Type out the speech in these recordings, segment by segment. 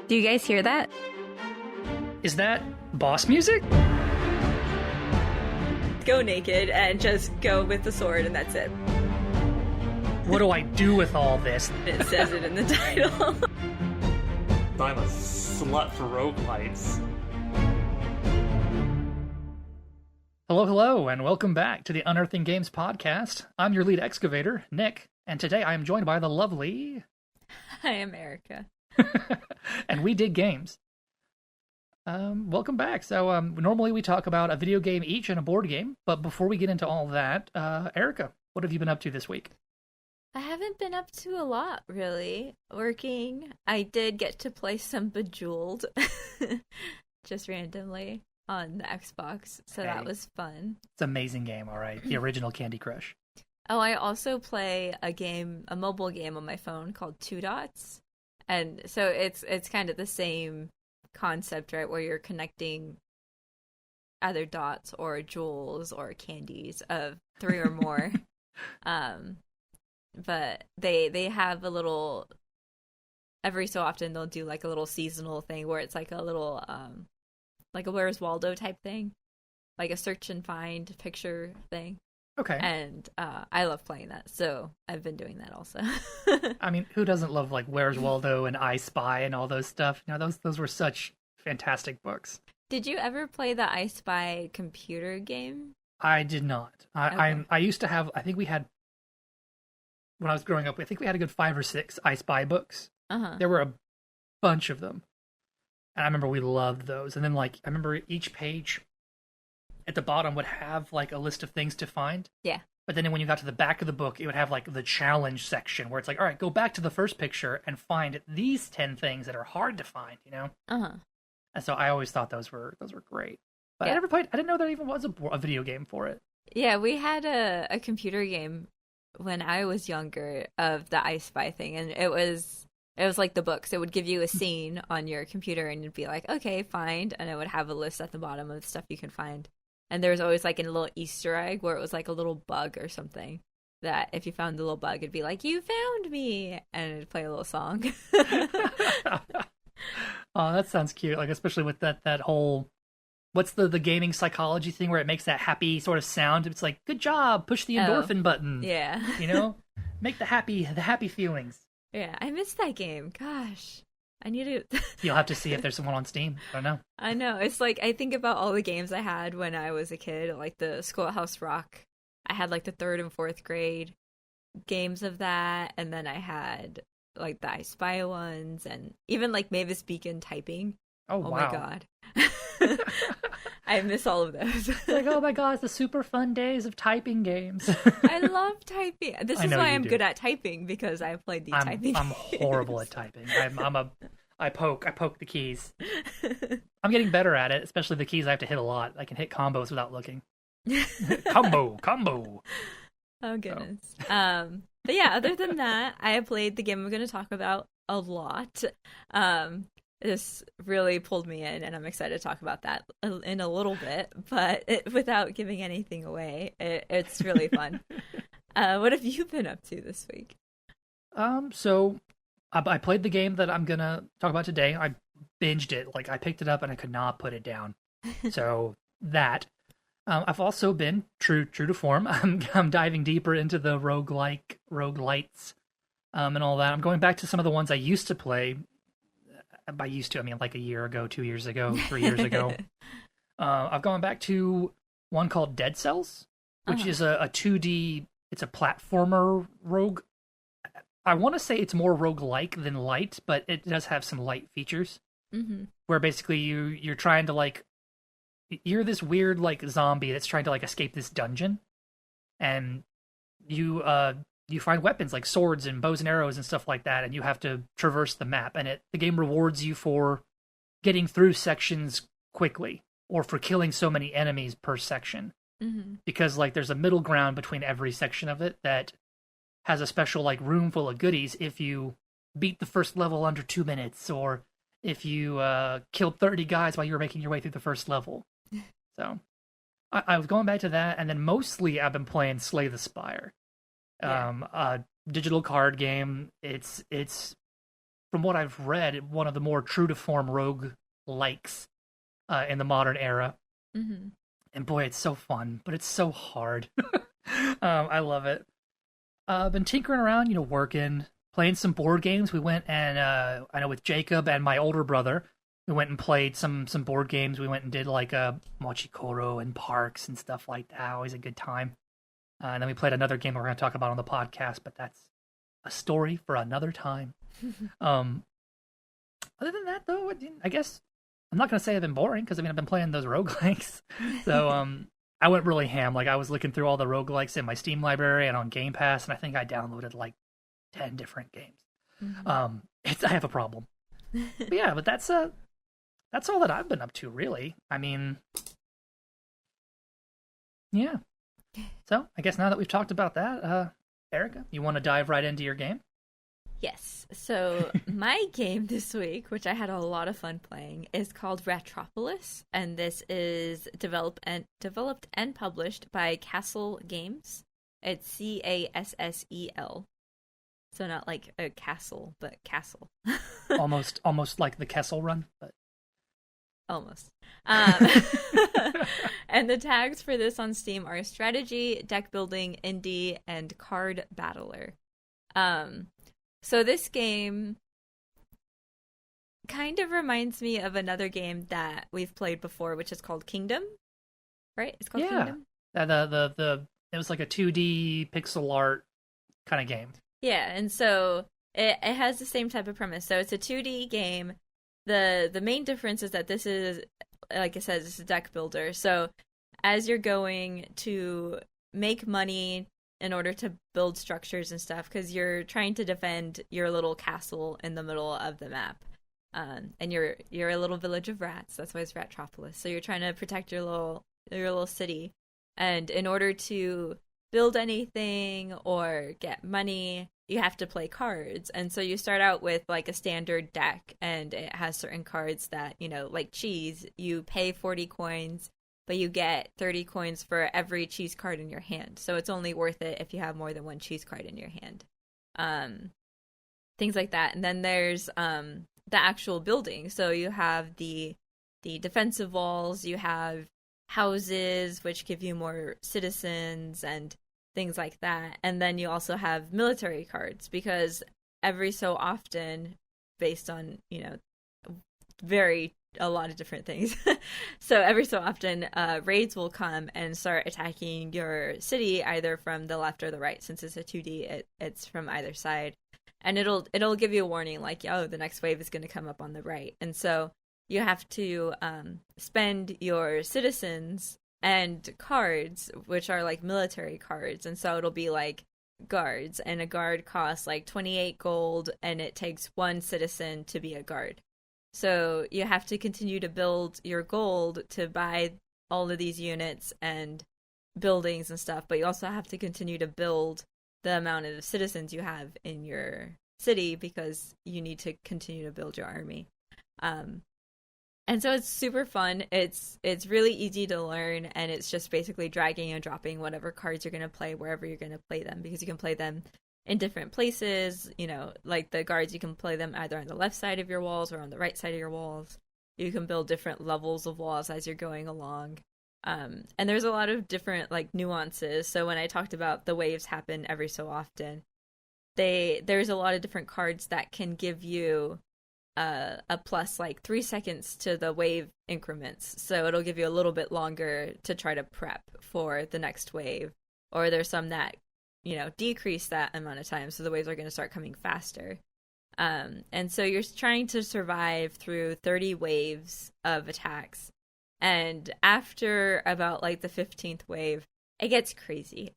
Do you guys hear that? Is that boss music? Go naked and just go with the sword, and that's it. What do I do with all this? It says it in the title. I'm a slut for roguelites. Hello, and welcome back to the Unearthing Games Podcast. I'm your lead excavator, Nick, and today I am joined by the lovely... I am Erica. And we dig games. Welcome back. So normally we talk about a video game each and a board game, but before we get into all that, Erica, what have you been up to this week? I haven't been up to a lot, really. Working. I did get to play some Bejeweled, just randomly, on the Xbox, so that was fun. It's an amazing game, all right. The original Candy Crush. Oh, I also play a mobile game on my phone called Two Dots. And so it's kind of the same concept, right, where you're connecting either dots or jewels or candies of 3 or more. But they have a little, every so often they'll do like a little seasonal thing where it's like a little like a Where's Waldo type thing, like a search and find picture thing. Okay. And I love playing that, so I've been doing that also. I mean, who doesn't love like Where's Waldo and I Spy and all those stuff? You know, those were such fantastic books. Did you ever play the I Spy computer game? I did not. I used to have, I think we had, when I was growing up, I think we had a good 5 or 6 I Spy books. Uh-huh. There were a bunch of them. And I remember we loved those. And then like, I remember each page at the bottom would have like a list of things to find. Yeah. But then when you got to the back of the book, it would have like the challenge section where it's like, all right, go back to the first picture and find these 10 things that are hard to find, you know? Uh-huh. And so I always thought those were great. But yeah. I never played, I didn't know there even was a video game for it. Yeah, we had a computer game when I was younger of the I Spy thing, and it was like the books. It would give you a scene on your computer and you'd be like, okay, find, and it would have a list at the bottom of stuff you can find. And there was always like a little Easter egg where it was like a little bug or something that if you found the little bug, it'd be like, you found me, and it'd play a little song. Oh, that sounds cute. Like, especially with that whole, what's the gaming psychology thing where it makes that happy sort of sound? It's like, good job, push the endorphin button. Yeah. You know? Make the happy feelings. Yeah, I missed that game. Gosh. I need to... You'll have to see if there's someone on Steam. I don't know. I know. It's like, I think about all the games I had when I was a kid, like the Schoolhouse Rock. I had like the 3rd and 4th grade games of that, and then I had like the I Spy ones, and even like Mavis Beacon typing. Oh wow. My God. I miss all of those. Like, oh my God, it's the super fun days of typing games. I love typing. This is why I'm good at typing, because I played these typing games. I'm horrible at typing. I poke the keys. I'm getting better at it, especially the keys I have to hit a lot. I can hit combos without looking. Combo. Oh goodness. So. But yeah, other than that, I have played the game I'm going to talk about a lot. This really pulled me in, and I'm excited to talk about that in a little bit, but without giving anything away. It's really fun. What have you been up to this week? So I played the game that I'm going to talk about today. I binged it. Like, I picked it up and I could not put it down. So that. I've also been, true to form, I'm diving deeper into the roguelites, and all that. I'm going back to some of the ones I used to play. By used to, I mean like a year ago, 2 years ago, 3 years ago. I've gone back to one called Dead Cells, which is a 2D, it's a platformer rogue. I want to say it's more roguelike than light, but it does have some light features. Mm-hmm. Where basically you're trying to like, you're this weird like zombie that's trying to like escape this dungeon, and you find weapons like swords and bows and arrows and stuff like that, and you have to traverse the map, and the game rewards you for getting through sections quickly or for killing so many enemies per section. Mm-hmm. Because like there's a middle ground between every section of it that has a special like room full of goodies if you beat the first level under 2 minutes, or if you killed 30 guys while you were making your way through the first level. So I was going back to that, and then mostly I've been playing Slay the Spire. A digital card game. It's from what I've read, one of the more true to form rogue likes in the modern era. Mm-hmm. And boy, it's so fun, but it's so hard. I love it. Been tinkering around, working, playing some board games. We went and I know with Jacob and my older brother, we went and played some board games. We went and did like Mochikoro and Parks and stuff like that. Always a good time. And then we played another game we're going to talk about on the podcast, but that's a story for another time. Other than that, though, I guess I'm not going to say I've been boring because I've been playing those roguelikes. So I went really ham. Like, I was looking through all the roguelikes in my Steam library and on Game Pass, and I think I downloaded like 10 different games. Mm-hmm. I have a problem. But yeah, but that's all that I've been up to, really. I mean, yeah. So I guess now that we've talked about that, Erica, you want to dive right into your game? Yes. So my game this week, which I had a lot of fun playing, is called Ratropolis, and this is developed and published by Castle Games. It's Cassel. So not like a castle, but castle. almost like the Kessel Run, but almost. And the tags for this on Steam are strategy, deck building, indie, and card battler. So this game kind of reminds me of another game that we've played before, which is called Kingdom. Right? It's called Kingdom. It was like a 2D pixel art kind of game. Yeah, and so it has the same type of premise. So it's a 2D game. The main difference is that this is, like I said, it's a deck builder. So as you're going to make money in order to build structures and stuff, because you're trying to defend your little castle in the middle of the map. And you're a little village of rats. That's why it's Ratropolis. So you're trying to protect your little city. And in order to build anything or get money, you have to play cards. And so you start out with like a standard deck, and it has certain cards that, like cheese, you pay 40 coins, but you get 30 coins for every cheese card in your hand. So it's only worth it if you have more than one cheese card in your hand. Things like that. And then there's the actual building. So you have the defensive walls, you have houses, which give you more citizens and things like that. And then you also have military cards, because every so often, based on, a lot of different things. So every so often, raids will come and start attacking your city, either from the left or the right. Since it's a 2D, it's from either side. And it'll give you a warning, like, oh, the next wave is going to come up on the right. And so you have to spend your citizens and cards, which are like military cards. And so it'll be like guards, and a guard costs like 28 gold, and it takes one citizen to be a guard. So you have to continue to build your gold to buy all of these units and buildings and stuff, but you also have to continue to build the amount of citizens you have in your city, because you need to continue to build your army. And so it's super fun. It's really easy to learn, and it's just basically dragging and dropping whatever cards you're going to play wherever you're going to play them, because you can play them in different places. Like the guards, you can play them either on the left side of your walls or on the right side of your walls. You can build different levels of walls as you're going along. And there's a lot of different like nuances. So when I talked about the waves happen every so often, there's a lot of different cards that can give you a plus like 3 seconds to the wave increments. So it'll give you a little bit longer to try to prep for the next wave. Or there's some that, decrease that amount of time, so the waves are going to start coming faster. And so you're trying to survive through 30 waves of attacks. And after about like the 15th wave, it gets crazy.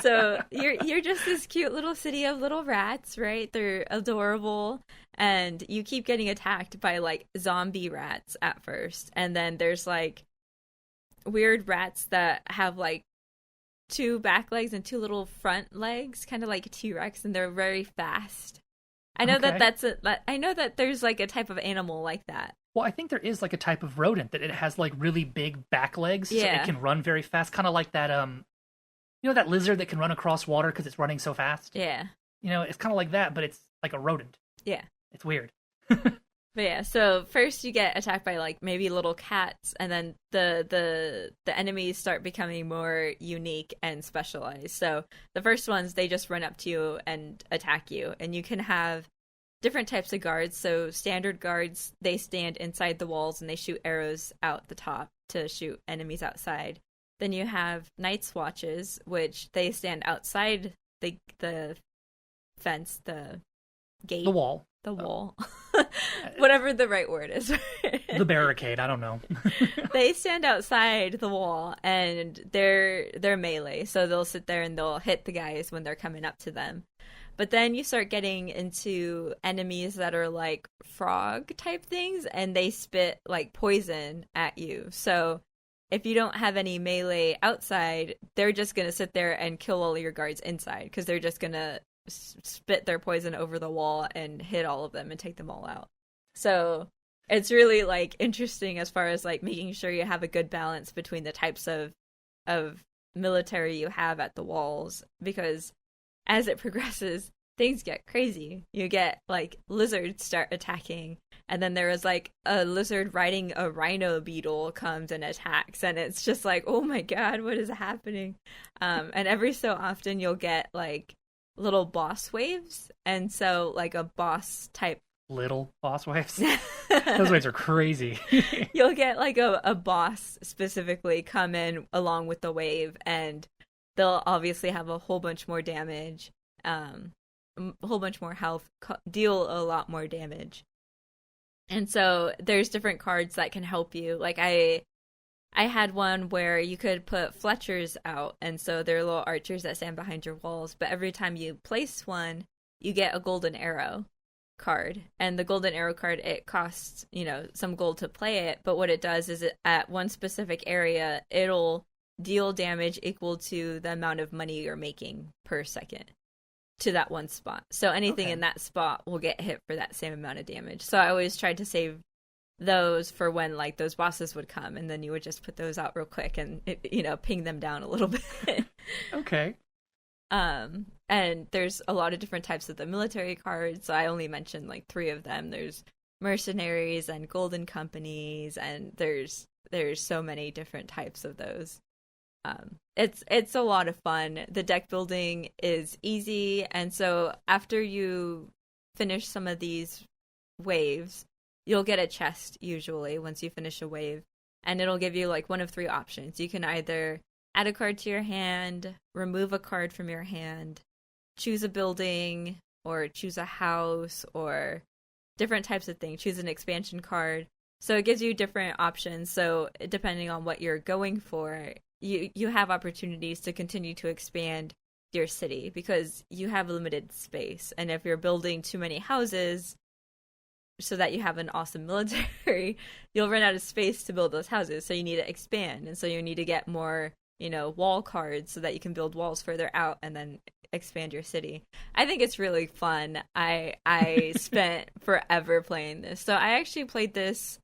So you're just this cute little city of little rats, right? They're adorable, and you keep getting attacked by like zombie rats at first, and then there's like weird rats that have like 2 back legs and 2 little front legs, kind of like a T-Rex, and they're very fast. I know I know that there's like a type of animal like that. Well, I think there is like a type of rodent that it has like really big back legs, so it can run very fast, kind of like that that lizard that can run across water because it's running so fast. Yeah. It's kind of like that, but it's like a rodent. Yeah. It's weird. But yeah, so first you get attacked by like maybe little cats, and then the enemies start becoming more unique and specialized. So the first ones, they just run up to you and attack you, and you can have different types of guards. So standard guards, they stand inside the walls and they shoot arrows out the top to shoot enemies outside. Then you have Night's Watches, which they stand outside the fence, the gate, The wall. the wall, whatever the right word is. The barricade, I don't know. They stand outside the wall and they're melee, so they'll sit there and they'll hit the guys when they're coming up to them. But then you start getting into enemies that are like frog type things, and they spit like poison at you. So if you don't have any melee outside, they're just going to sit there and kill all your guards inside, because they're just going to spit their poison over the wall and hit all of them and take them all out. So it's really like interesting as far as like making sure you have a good balance between the types of military you have at the walls, because as it progresses, things get crazy. You get like lizards start attacking, and then there is like a lizard riding a rhino beetle comes and attacks, and it's just like, oh my god, what is happening? And every so often you'll get like little boss waves, and so like a boss type Little boss waves. Those waves are crazy. You'll get like a boss specifically come in along with the wave, and they'll obviously have a whole bunch more damage, a whole bunch more health, deal a lot more damage. And so there's different cards that can help you. Like I had one where you could put Fletchers out, and so they're little archers that stand behind your walls, but every time you place one, you get a golden arrow card. And the golden arrow card, it costs, some gold to play it, but what it does is at one specific area, it'll deal damage equal to the amount of money you're making per second to that one spot. So anything in that spot will get hit for that same amount of damage. So I always tried to save those for when like those bosses would come, and then you would just put those out real quick and ping them down a little bit. Okay. And there's a lot of different types of the military cards. So I only mentioned like 3 of them. There's mercenaries and golden companies, and there's so many different types of those. It's a lot of fun. The deck building is easy, and so after you finish some of these waves, you'll get a chest usually once you finish a wave, and it'll give you like one of 3 options. You can either add a card to your hand, remove a card from your hand, choose a building, or choose a house, or different types of things. Choose an expansion card. So it gives you different options. So depending on what you're going for, you have opportunities to continue to expand your city, because you have limited space. And if you're building too many houses so that you have an awesome military, you'll run out of space to build those houses. So you need to expand. And so you need to get more, wall cards so that you can build walls further out and then expand your city. I think it's really fun. I spent forever playing this. So I actually played this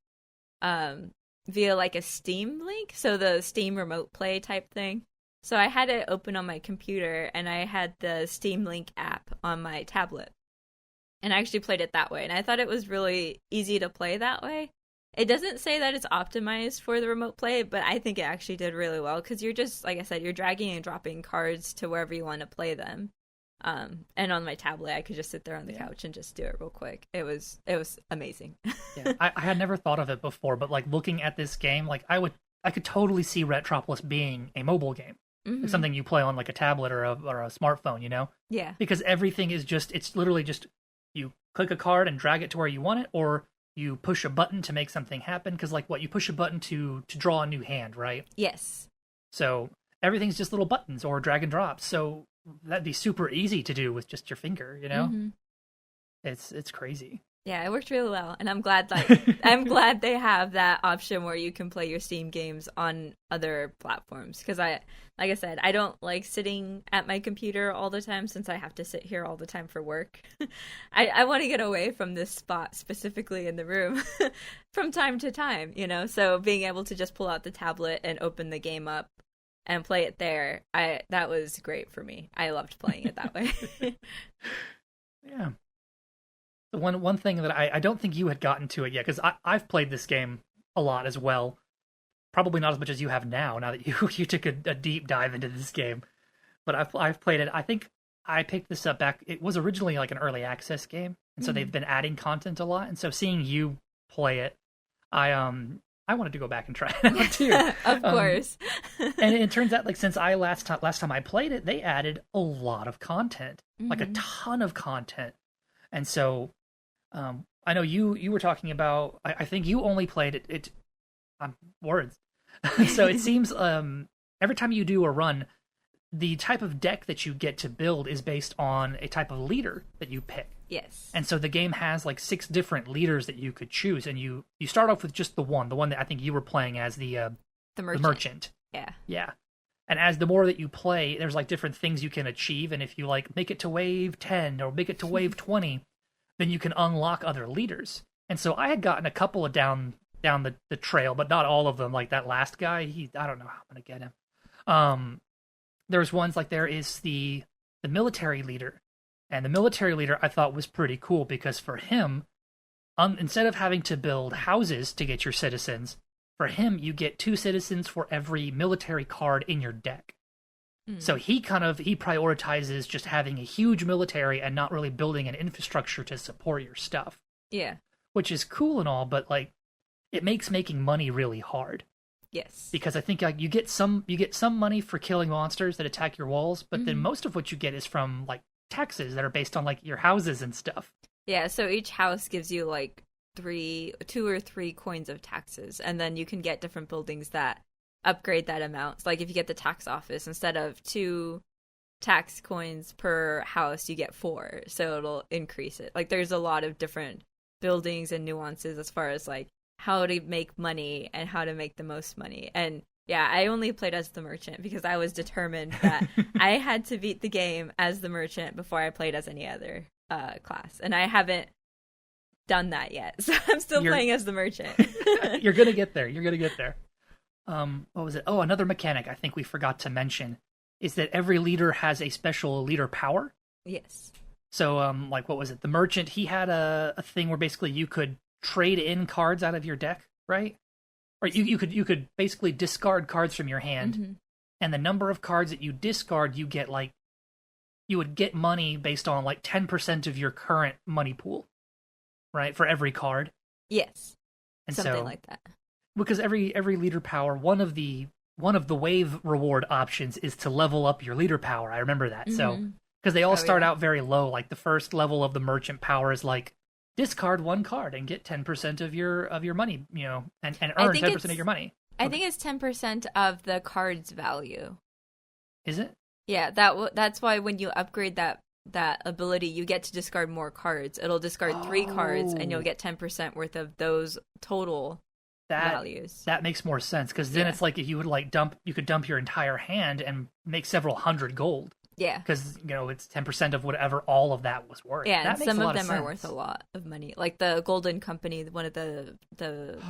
via like a Steam link, so the Steam remote play type thing. So I had it open on my computer, and I had the Steam Link app on my tablet, and I actually played it that way, and I thought it was really easy to play that way. It doesn't say that it's optimized for the remote play, but I think it actually did really well, because you're just, like I said, you're dragging and dropping cards to wherever you want to play them. And on my tablet, I could just sit there on the couch and just do it real quick. It was amazing. Yeah, I had never thought of it before, but like looking at this game, like I could totally see Ratropolis being a mobile game, like something you play on like a tablet or a smartphone, Yeah. Because everything is it's literally just you click a card and drag it to where you want it, or you push a button to make something happen. Because like you push a button to draw a new hand, right? Yes. So everything's just little buttons or drag and drop. So that'd be super easy to do with just your finger, It's crazy. Yeah, it worked really well, and I'm glad I'm glad they have that option where you can play your Steam games on other platforms, because like I said, I don't like sitting at my computer all the time, since I have to sit here all the time for work. I want to get away from this spot specifically in the room from time to time, so being able to just pull out the tablet and open the game up and play it there, that was great for me. I loved playing it that way. Yeah. The one thing that I don't think you had gotten to it yet, because I've played this game a lot as well. Probably not as much as you have now that you took a deep dive into this game. But I've played it. I think I picked this up back. It was originally like an early access game, and so they've been adding content a lot. And so seeing you play it, I wanted to go back and try it out too. Of course. And it turns out, like, since I last time I played it, they added a lot of content, like a ton of content. And so, I know you were talking about. I think you only played it. Words. So it seems every time you do a run, the type of deck that you get to build is based on a type of leader that you pick. Yes. And so the game has like 6 different leaders that you could choose, and you start off with just the one that I think you were playing as the merchant. Yeah. Yeah. And as the more that you play, there's like different things you can achieve, and if you like make it to wave 10 or make it to wave 20, then you can unlock other leaders. And so I had gotten a couple of down the trail, but not all of them. Like that last guy, I don't know how I'm gonna get him. There's ones like there is the military leader, and the military leader I thought was pretty cool because for him, instead of having to build houses to get your citizens, for him you get 2 citizens for every military card in your deck. So he prioritizes just having a huge military and not really building an infrastructure to support your stuff. Yeah. Which is cool and all, but like it makes making money really hard. Yes. Because I think like you get some money for killing monsters that attack your walls, but then most of what you get is from like taxes that are based on like your houses and stuff. Yeah, so each house gives you like 2 or 3 coins of taxes, and then you can get different buildings that upgrade that amount. So, like if you get the tax office, instead of 2 tax coins per house, you get 4, so it'll increase it. Like there's a lot of different buildings and nuances as far as like how to make money and how to make the most money. And yeah, I only played as the merchant because I was determined that I had to beat the game as the merchant before I played as any other class. And I haven't done that yet, so I'm still playing as the merchant. You're gonna get there. What was it? Oh, another mechanic I think we forgot to mention is that every leader has a special leader power. Yes. So, like, what was it? The merchant, he had a thing where basically you could trade in cards out of your deck, right? Or you could basically discard cards from your hand, and the number of cards that you discard, you would get money based on like 10% of your current money pool, right? For every card. Yes. And something like that. Because every leader power, one of the wave reward options is to level up your leader power. I remember that. So because they all start out very low. Like the first level of the merchant power is like discard 1 card and get 10% of your money, you know, and earn 10% of your money. I think it's 10% of the card's value. Is it? Yeah, that's why when you upgrade that ability, you get to discard more cards. It'll discard 3 cards, and you'll get 10% worth of those total values. That makes more sense because then it's like if you would like you could dump your entire hand and make several hundred gold. Yeah, because you know it's 10% of whatever all of that was worth. Yeah, that and some of them are worth a lot of money. Like the Golden Company, one of the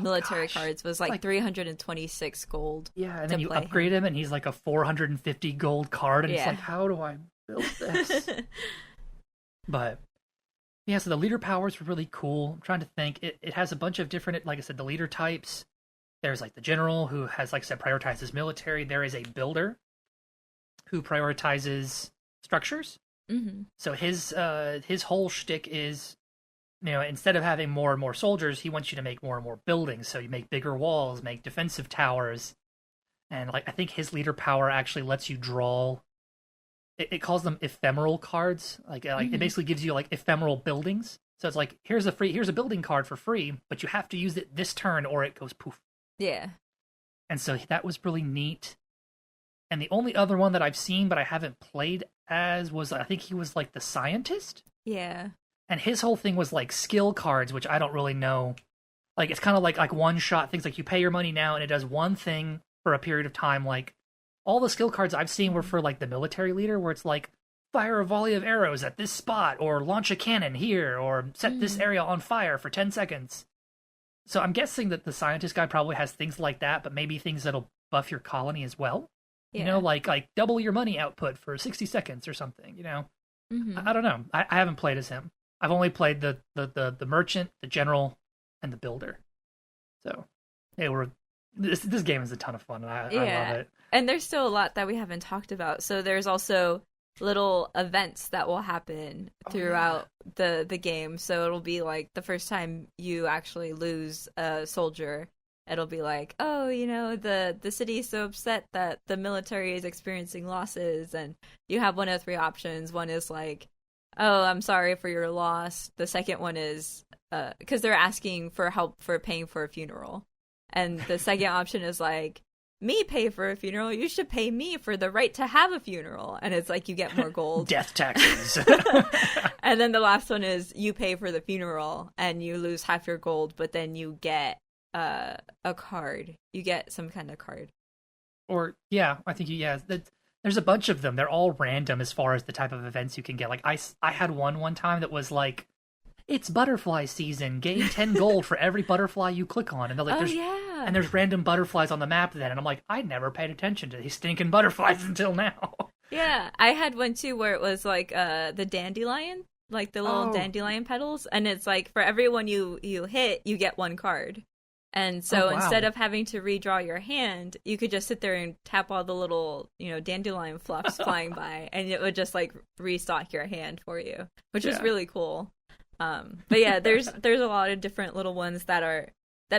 military cards was like 326 gold. Yeah, and then you upgrade him, and he's like a 450 gold card, and it's like, how do I build this? But yeah, so the leader powers were really cool. I'm trying to think. It has a bunch of different, like I said, the leader types. There's like the general who has, like I said, prioritizes military. There is a builder who prioritizes structures. So his whole shtick is, you know, instead of having more and more soldiers, he wants you to make more and more buildings. So you make bigger walls, make defensive towers, and like I think his leader power actually lets you draw. It calls them ephemeral cards. Like it basically gives you like ephemeral buildings. So it's like here's a building card for free, but you have to use it this turn or it goes poof. Yeah. And so that was really neat. And the only other one that I've seen but I haven't played as was, I think he was like the scientist. Yeah. And his whole thing was like skill cards, which I don't really know. Like it's kind of like one-shot things. Like you pay your money now and it does one thing for a period of time. Like all the skill cards I've seen were for like the military leader, where it's like fire a volley of arrows at this spot, or launch a cannon here, or set this area on fire for 10 seconds. So I'm guessing that the scientist guy probably has things like that, but maybe things that'll buff your colony as well. Yeah. You know, like double your money output for 60 seconds or something, you know? I don't know. I haven't played as him. I've only played the merchant, the general, and the builder. So this game is a ton of fun, and I love it. And there's still a lot that we haven't talked about. So there's also little events that will happen throughout the game. So it'll be like the first time you actually lose a soldier, it'll be like, oh, the city is so upset that the military is experiencing losses, and you have one of three options. One is like, oh, I'm sorry for your loss. The second one is because they're asking for help for paying for a funeral, and the second option is like, me pay for a funeral, you should pay me for the right to have a funeral. And it's like you get more gold. Death taxes. And then the last one is you pay for the funeral and you lose half your gold, but then you get a card. You get some kind of card. Or, yeah, I think, there's a bunch of them. They're all random as far as the type of events you can get. Like, I had one time that was like, it's butterfly season. Gain 10 gold for every butterfly you click on. And they're like, and there's random butterflies on the map then. And I'm like, I never paid attention to these stinking butterflies until now. Yeah, I had one too where it was like the dandelion, like the little dandelion petals. And it's like for everyone you hit, you get one card. And so instead of having to redraw your hand, you could just sit there and tap all the little, dandelion fluffs flying by, and it would just like restock your hand for you, which is really cool. But yeah, there's a lot of different little ones that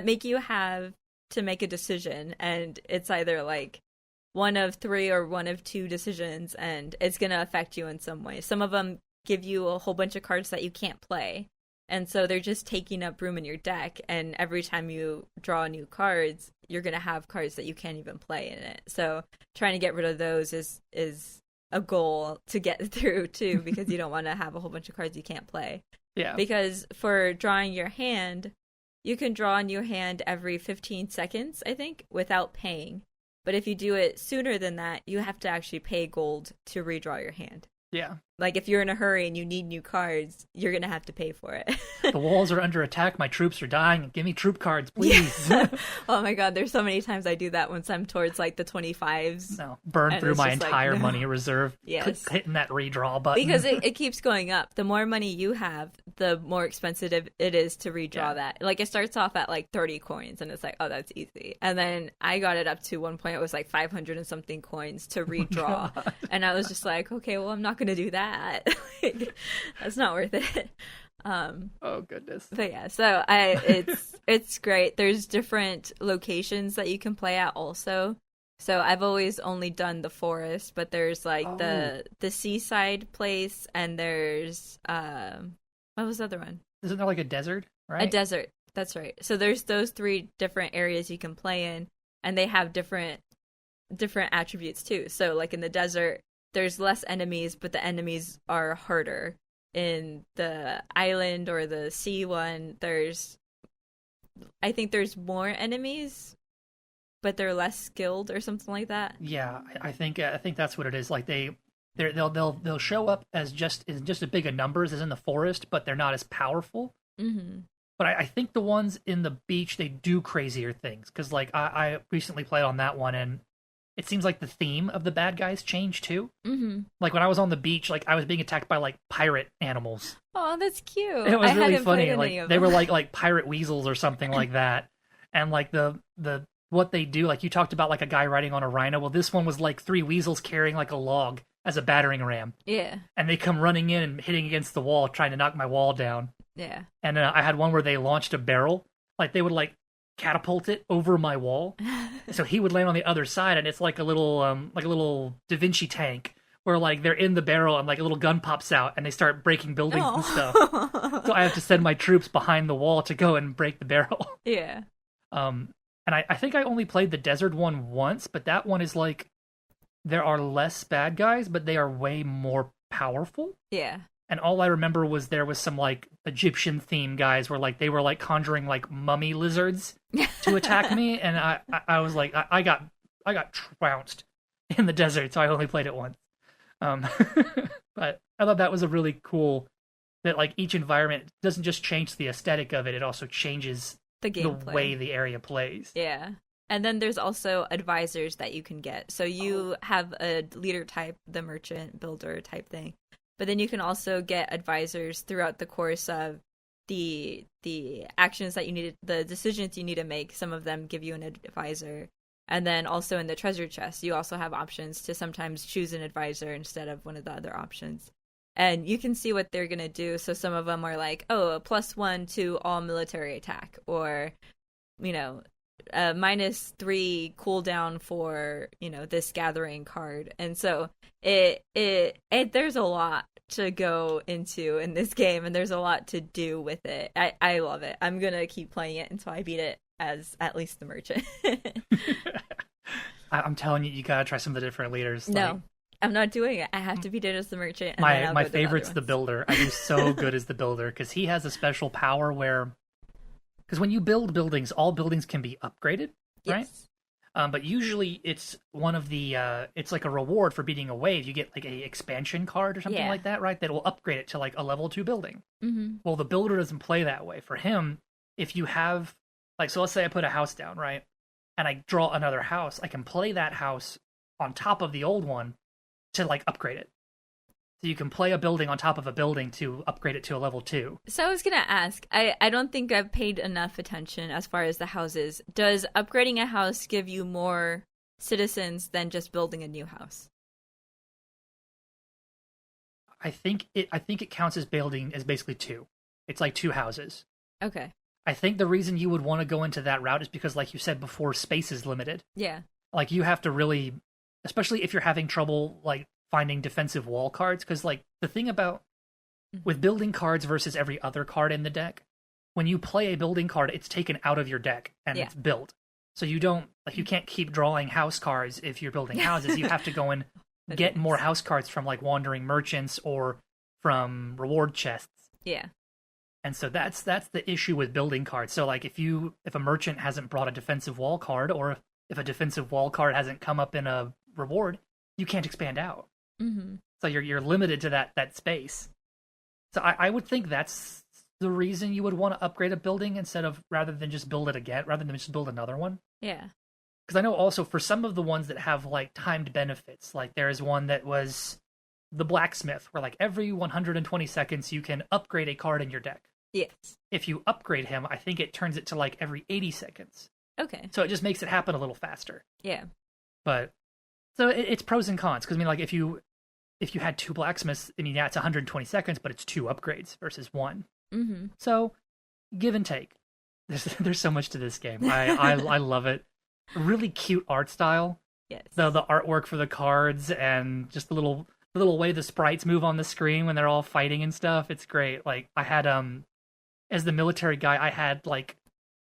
make you have to make a decision, and it's either like one of three or one of two decisions, and it's going to affect you in some way. Some of them give you a whole bunch of cards that you can't play, and so they're just taking up room in your deck, and every time you draw new cards, you're going to have cards that you can't even play in it. So trying to get rid of those is a goal to get through too, because you don't want to have a whole bunch of cards you can't play. Yeah. Because for drawing your hand, you can draw a new hand every 15 seconds, I think, without paying. But if you do it sooner than that, you have to actually pay gold to redraw your hand. Yeah. Like, if you're in a hurry and you need new cards, you're going to have to pay for it. The walls are under attack. My troops are dying. Give me troop cards, please. Yeah. Oh my god, there's so many times I do that once I'm towards, like, the 25s. No, burn through my entire money reserve. Yes. Hitting that redraw button. Because it keeps going up. The more money you have, the more expensive it is to redraw that. Like, it starts off at, like, 30 coins, and it's like, oh, that's easy. And then I got it up to one point, it was, like, 500 and something coins to redraw. Oh, and I was just like, okay, well, I'm not going to do that. Like, that's not worth it. Oh goodness. But yeah, so it's great. There's different locations that you can play at also. So I've always only done the forest, but there's like the seaside place, and there's what was the other one? Isn't there like a desert, right? A desert. That's right. So there's those three different areas you can play in, and they have different attributes too. So like in the desert, there's less enemies, but the enemies are harder. In the island or the sea one, I think there's more enemies, but they're less skilled or something like that. Yeah, I think that's what it is. Like they'll show up as just as big a numbers as in the forest, but they're not as powerful. Mm-hmm. But I think the ones in the beach, they do crazier things. Because like I recently played on that one, and it seems like the theme of the bad guys changed too. Mm-hmm. Like when I was on the beach, like I was being attacked by like pirate animals. Oh, that's cute. It was really funny. Like they were like pirate weasels or something like that. And like the what they do, like you talked about like a guy riding on a rhino. Well, this one was like three weasels carrying like a log as a battering ram. Yeah. And they come running in and hitting against the wall, trying to knock my wall down. Yeah. And I had one where they launched a barrel. Like they would like catapult it over my wall, so he would land on the other side, and it's like a little Da Vinci tank where like they're in the barrel and like a little gun pops out and they start breaking buildings and stuff. So I have to send my troops behind the wall to go and break the barrel. Yeah. And I think I only played the desert one once, but that one is like there are less bad guys, but they are way more powerful. Yeah. And all I remember was there was some like Egyptian theme guys where like they were like conjuring like mummy lizards to attack me, and I was like I got trounced in the desert, so I only played it once. But I thought that was a really cool that like each environment doesn't just change the aesthetic of it; it also changes the way the area plays. Yeah. And then there's also advisors that you can get. So you have a leader type, the merchant builder type thing. but then you can also get advisors throughout the course of the actions that you need, the decisions you need to make. Some of them give you an advisor. And then also in the treasure chest, you also have options to sometimes choose an advisor instead of one of the other options. And you can see what they're going to do. So some of them are like, oh, a +1 to all military attack, or, a -3 cooldown for, this gathering card. And so there's a lot to go into in this game, and there's a lot to do with it. I love it. I'm going to keep playing it until I beat it as at least the merchant. I'm telling you, you got to try some of the different leaders. No. I'm not doing it. I have to beat it as the merchant. And my favorite's the builder. I do so good as the builder because he has a special power where, because when you build buildings, all buildings can be upgraded, right? Yes. But usually it's one of the it's like a reward for beating a wave. You get like a expansion card or something like that, right? That will upgrade it to like a level 2 building. Mm-hmm. Well, the builder doesn't play that way. For him, if you have so let's say I put a house down, right? And I draw another house, I can play that house on top of the old one to like upgrade it. So you can play a building on top of a building to upgrade it to a level 2. So I was going to ask, I don't think I've paid enough attention as far as the houses. Does upgrading a house give you more citizens than just building a new house? I think it counts as building as basically 2. It's like 2 houses. Okay. I think the reason you would want to go into that route is because, like you said before, space is limited. Yeah. Like you have to really, especially if you're having trouble like finding defensive wall cards, because like the thing about with building cards versus every other card in the deck, when you play a building card, it's taken out of your deck and it's built. So you don't you can't keep drawing house cards if you're building houses. You have to go and get more house cards from like wandering merchants or from reward chests. Yeah. And so that's the issue with building cards. So like if a merchant hasn't brought a defensive wall card, or if a defensive wall card hasn't come up in a reward, you can't expand out. Mm-hmm. So you're limited to that space. So I would think that's the reason you would want to upgrade a building rather than just build it again, rather than just build another one. Yeah. Because I know also for some of the ones that have like timed benefits, like there is one that was the blacksmith, where like every 120 seconds you can upgrade a card in your deck. Yes. If you upgrade him, I think it turns it to like every 80 seconds. Okay. So it just makes it happen a little faster. Yeah. But so it's pros and cons, because I mean, like if you had 2 blacksmiths, I mean, yeah, it's 120 seconds, but it's 2 upgrades versus 1. Mm-hmm. So give and take. There's so much to this game. I love it. Really cute art style. Yes. The artwork for the cards and just the little way the sprites move on the screen when they're all fighting and stuff. It's great. Like I had as the military guy, I had like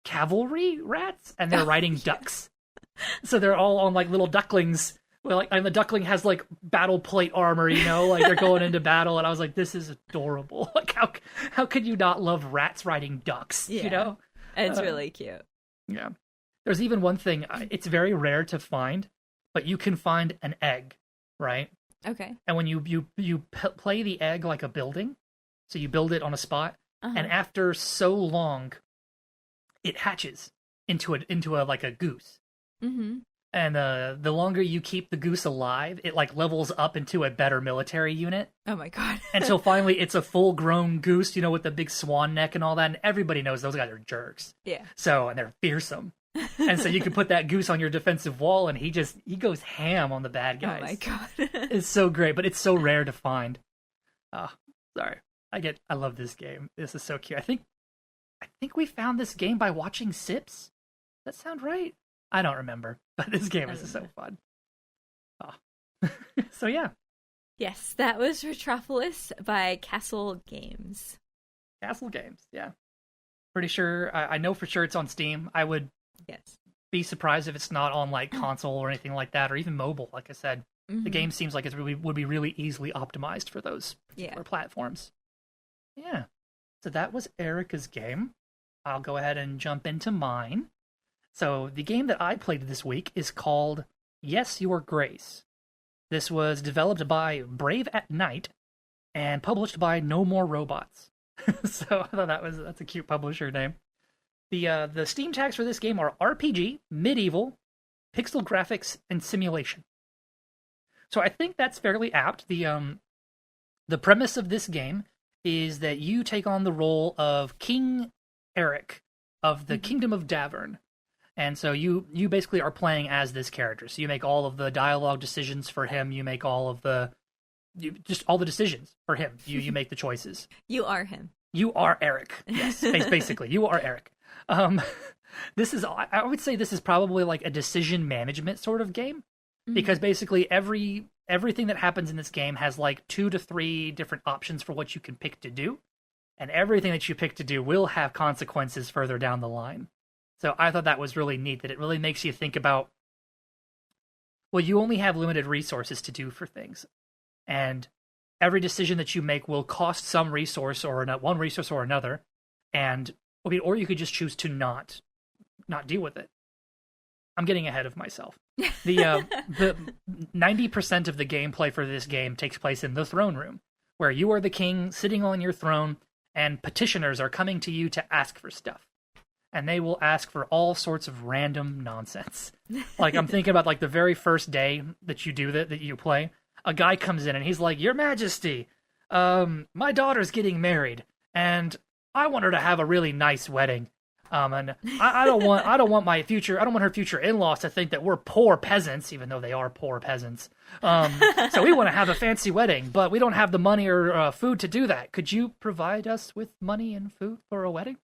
cavalry rats, and they're riding ducks. So they're all on like little ducklings. Well, like, and the duckling has like battle plate armor, like they're going into battle, and I was like, this is adorable. Like how could you not love rats riding ducks? Yeah. It's really cute. Yeah. There's even one thing, it's very rare to find, but you can find an egg, right? Okay. And when you play the egg like a building, so you build it on a spot, and after so long, it hatches into a like a goose. Mm-hmm. And the longer you keep the goose alive, it like levels up into a better military unit. Oh my god. Until finally it's a full-grown goose, with the big swan neck and all that, and everybody knows those guys are jerks. Yeah. And they're fearsome. And so you can put that goose on your defensive wall, and he goes ham on the bad guys. Oh my god. It's so great, but it's so rare to find. Oh, sorry. I love this game. This is so cute. I think we found this game by watching Sips. Does that sound right? I don't remember, but this game is so fun. Oh. So yeah. Yes, that was Ratropolis by Castle Games. Castle Games, yeah. Pretty sure, I know for sure it's on Steam. I would be surprised if it's not on like console or anything like that, or even mobile. Like I said, the game seems like it would be really easily optimized for those particular platforms. Yeah. So that was Erica's game. I'll go ahead and jump into mine. So the game that I played this week is called Yes, Your Grace. This was developed by Brave at Night and published by No More Robots. So I thought that's a cute publisher name. The Steam tags for this game are RPG, medieval, pixel graphics, and simulation. So I think that's fairly apt. The the premise of this game is that you take on the role of King Eric of the Kingdom of Davern. And so you basically are playing as this character. So you make all of the dialogue decisions for him. You make all the decisions for him. You make the choices. You are him. You are Eric. Yes, basically, you are Eric. I would say this is probably like a decision management sort of game, because basically everything that happens in this game has like 2 to 3 different options for what you can pick to do, and everything that you pick to do will have consequences further down the line. So I thought that was really neat, that it really makes you think about, well, you only have limited resources to do for things, and every decision that you make will cost some resource or one resource or another, and or you could just choose to not deal with it. I'm getting ahead of myself. The 90% of the gameplay for this game takes place in the throne room, where you are the king sitting on your throne, and petitioners are coming to you to ask for stuff. And they will ask for all sorts of random nonsense. Like, I'm thinking about like the very first day that you do that you play, a guy comes in and he's like, "Your Majesty, my daughter's getting married, and I want her to have a really nice wedding. And I don't want her future in-laws to think that we're poor peasants, even though they are poor peasants. So we want to have a fancy wedding, but we don't have the money or food to do that. Could you provide us with money and food for a wedding?"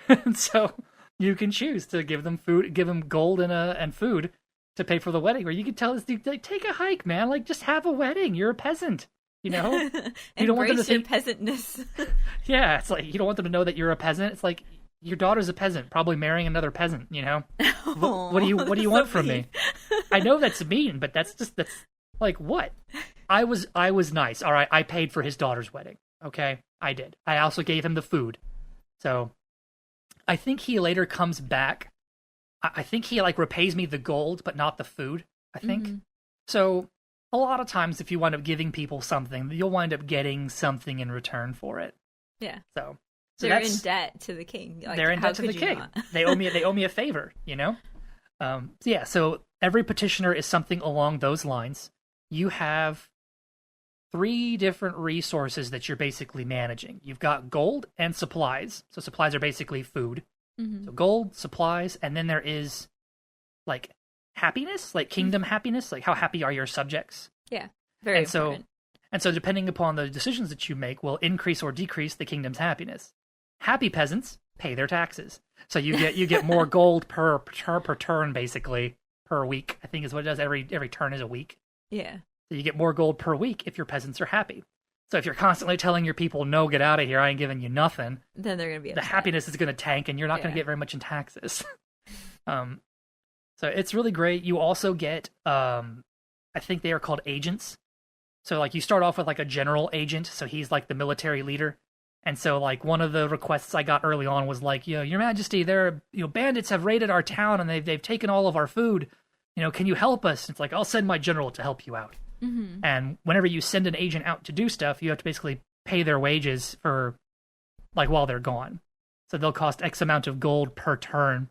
And so you can choose to give them food, give them gold and food to pay for the wedding, or you could tell this dude, like, take a hike, man. Like, just have a wedding. You're a peasant, you know. You don't want them to think peasantness. Yeah, it's like you don't want them to know that you're a peasant. It's like your daughter's a peasant, probably marrying another peasant. You know, what do you want from me? I know that's mean, but that's like what? I was nice. All right, I paid for his daughter's wedding. Okay, I did. I also gave him the food. So I think he later comes back. I think he like repays me the gold, but not the food, I think. Mm-hmm. So a lot of times if you wind up giving people something, you'll wind up getting something in return for it. Yeah. So they're in debt to the king. Like, they're in debt to the king. They owe me a favor, you know? So every petitioner is something along those lines. You have 3 different resources that you're basically managing. You've got gold and supplies. So supplies are basically food. Mm-hmm. So gold, supplies, and then there is like happiness, like kingdom happiness, like how happy are your subjects? Yeah, very important. And so depending upon the decisions that you make will increase or decrease the kingdom's happiness. Happy peasants pay their taxes. So you get more gold per turn, basically, per week. I think is what it does. Every turn is a week. Yeah. So you get more gold per week if your peasants are happy. So if you're constantly telling your people, "No, get out of here, I ain't giving you nothing," then they're going to be upset. The happiness is going to tank, and you're not going to get very much in taxes. So it's really great. You also get, I think they are called agents. So like you start off with like a general agent, so he's like the military leader. And so like one of the requests I got early on was like, "Your Majesty, bandits have raided our town and they've taken all of our food. Can you help us?" It's like, "I'll send my general to help you out." Mm-hmm. And whenever you send an agent out to do stuff, you have to basically pay their wages for like while they're gone. So they'll cost X amount of gold per turn.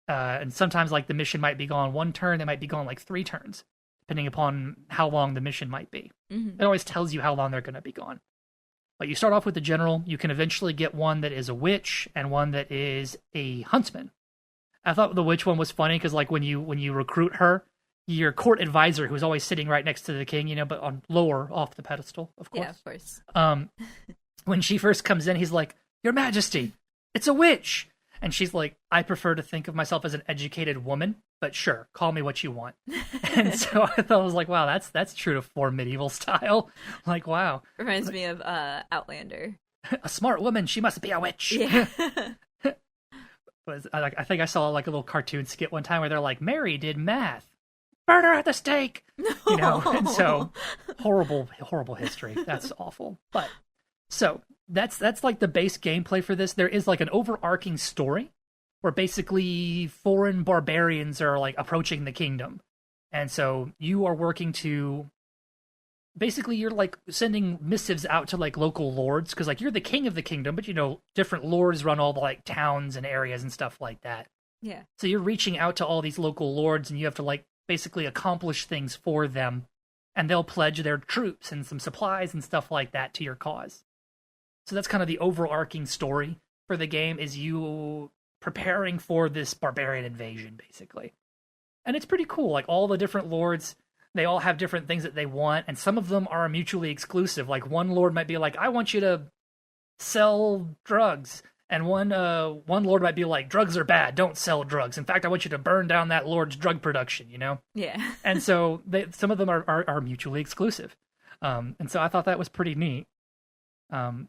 And sometimes like the mission might be gone 1 turn, they might be gone like 3 turns, depending upon how long the mission might be. Mm-hmm. It always tells you how long they're going to be gone. But you start off with the general. You can eventually get one that is a witch and one that is a huntsman. I thought the witch one was funny because like when you recruit her, your court advisor, who's always sitting right next to the king, but on lower off the pedestal, of course. Yeah, of course. When she first comes in, he's like, "Your Majesty, it's a witch." And she's like, "I prefer to think of myself as an educated woman, but sure, call me what you want." And so I thought, I was like, wow, that's true to 4 medieval style. Like, wow. Reminds me of Outlander. A smart woman, she must be a witch. Yeah. I think I saw like a little cartoon skit one time where they're like, "Mary did math. Burn her at the stake." No. And so horrible history. That's awful. But so that's like the base gameplay for this. There is like an overarching story where basically foreign barbarians are like approaching the kingdom. And so you are working to basically you're like sending missives out to like local lords because like you're the king of the kingdom, but different lords run all the like towns and areas and stuff like that. Yeah. So you're reaching out to all these local lords and you have to like basically accomplish things for them and they'll pledge their troops and some supplies and stuff like that to your cause. So that's kind of the overarching story for the game, is you preparing for this barbarian invasion, basically. And it's pretty cool. Like, all the different lords, they all have different things that they want, and some of them are mutually exclusive. Like, one lord might be like, I want you to sell drugs. And one lord might be like, drugs are bad, don't sell drugs. In fact, I want you to burn down that lord's drug production, you know? Yeah. And so some of them are mutually exclusive. And so I thought that was pretty neat.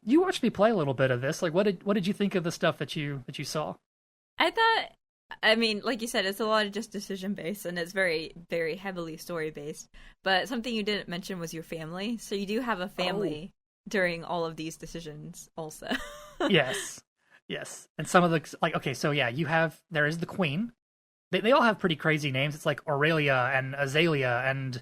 You watched me play a little bit of this. Like, what did you think of the stuff that you saw? I thought, I mean, like you said, it's a lot of just decision based, and it's very, very heavily story based. But something you didn't mention was your family. So you do have a family during all of these decisions also. Yes. And some of the, like, okay, so yeah, there is the queen. They all have pretty crazy names. It's like Aurelia and Azalea and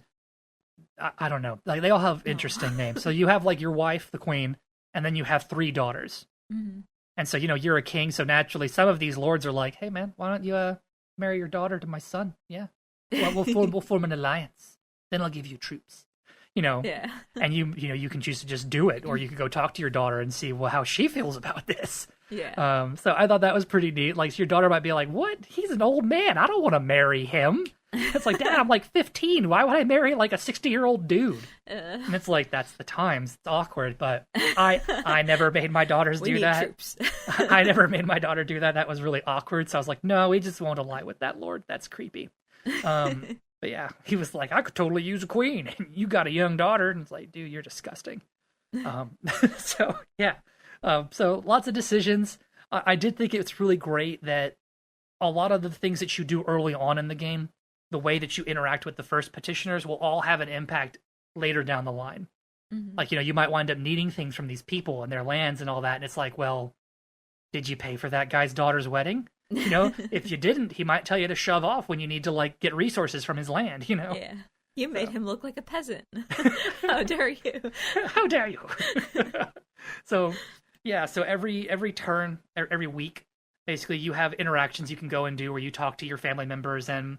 I don't know. Like, they all have interesting names. So you have, like, your wife, the queen, and then you have 3 daughters. Mm-hmm. And so, you're a king, so naturally some of these lords are like, hey man, why don't you marry your daughter to my son? Yeah. Well, we'll form an alliance. Then I'll give you troops. Yeah. And you can choose to just do it, or you could go talk to your daughter and see how she feels about this. Yeah. So I thought that was pretty neat. Like, your daughter might be like, what? He's an old man. I don't want to marry him. It's like, Dad, I'm like 15. Why would I marry like a 60-year-old dude? And it's like, that's the times. It's awkward, but I never made my daughters do that. Troops. I never made my daughter do that. That was really awkward. So I was like, no, we just won't ally with that lord. That's creepy. But yeah, he was like, I could totally use a queen. And you got a young daughter. And it's like, dude, you're disgusting. So yeah. So lots of decisions. I did think it's really great that a lot of the things that you do early on in the game, the way that you interact with the first petitioners, will all have an impact later down the line. Mm-hmm. Like, you might wind up needing things from these people and their lands and all that. And it's like, well, did you pay for that guy's daughter's wedding? If you didn't, he might tell you to shove off when you need to, like, get resources from his land, Yeah. You made him look like a peasant. How dare you? How dare you? So, yeah, so every turn, every week, basically, you have interactions you can go and do where you talk to your family members, and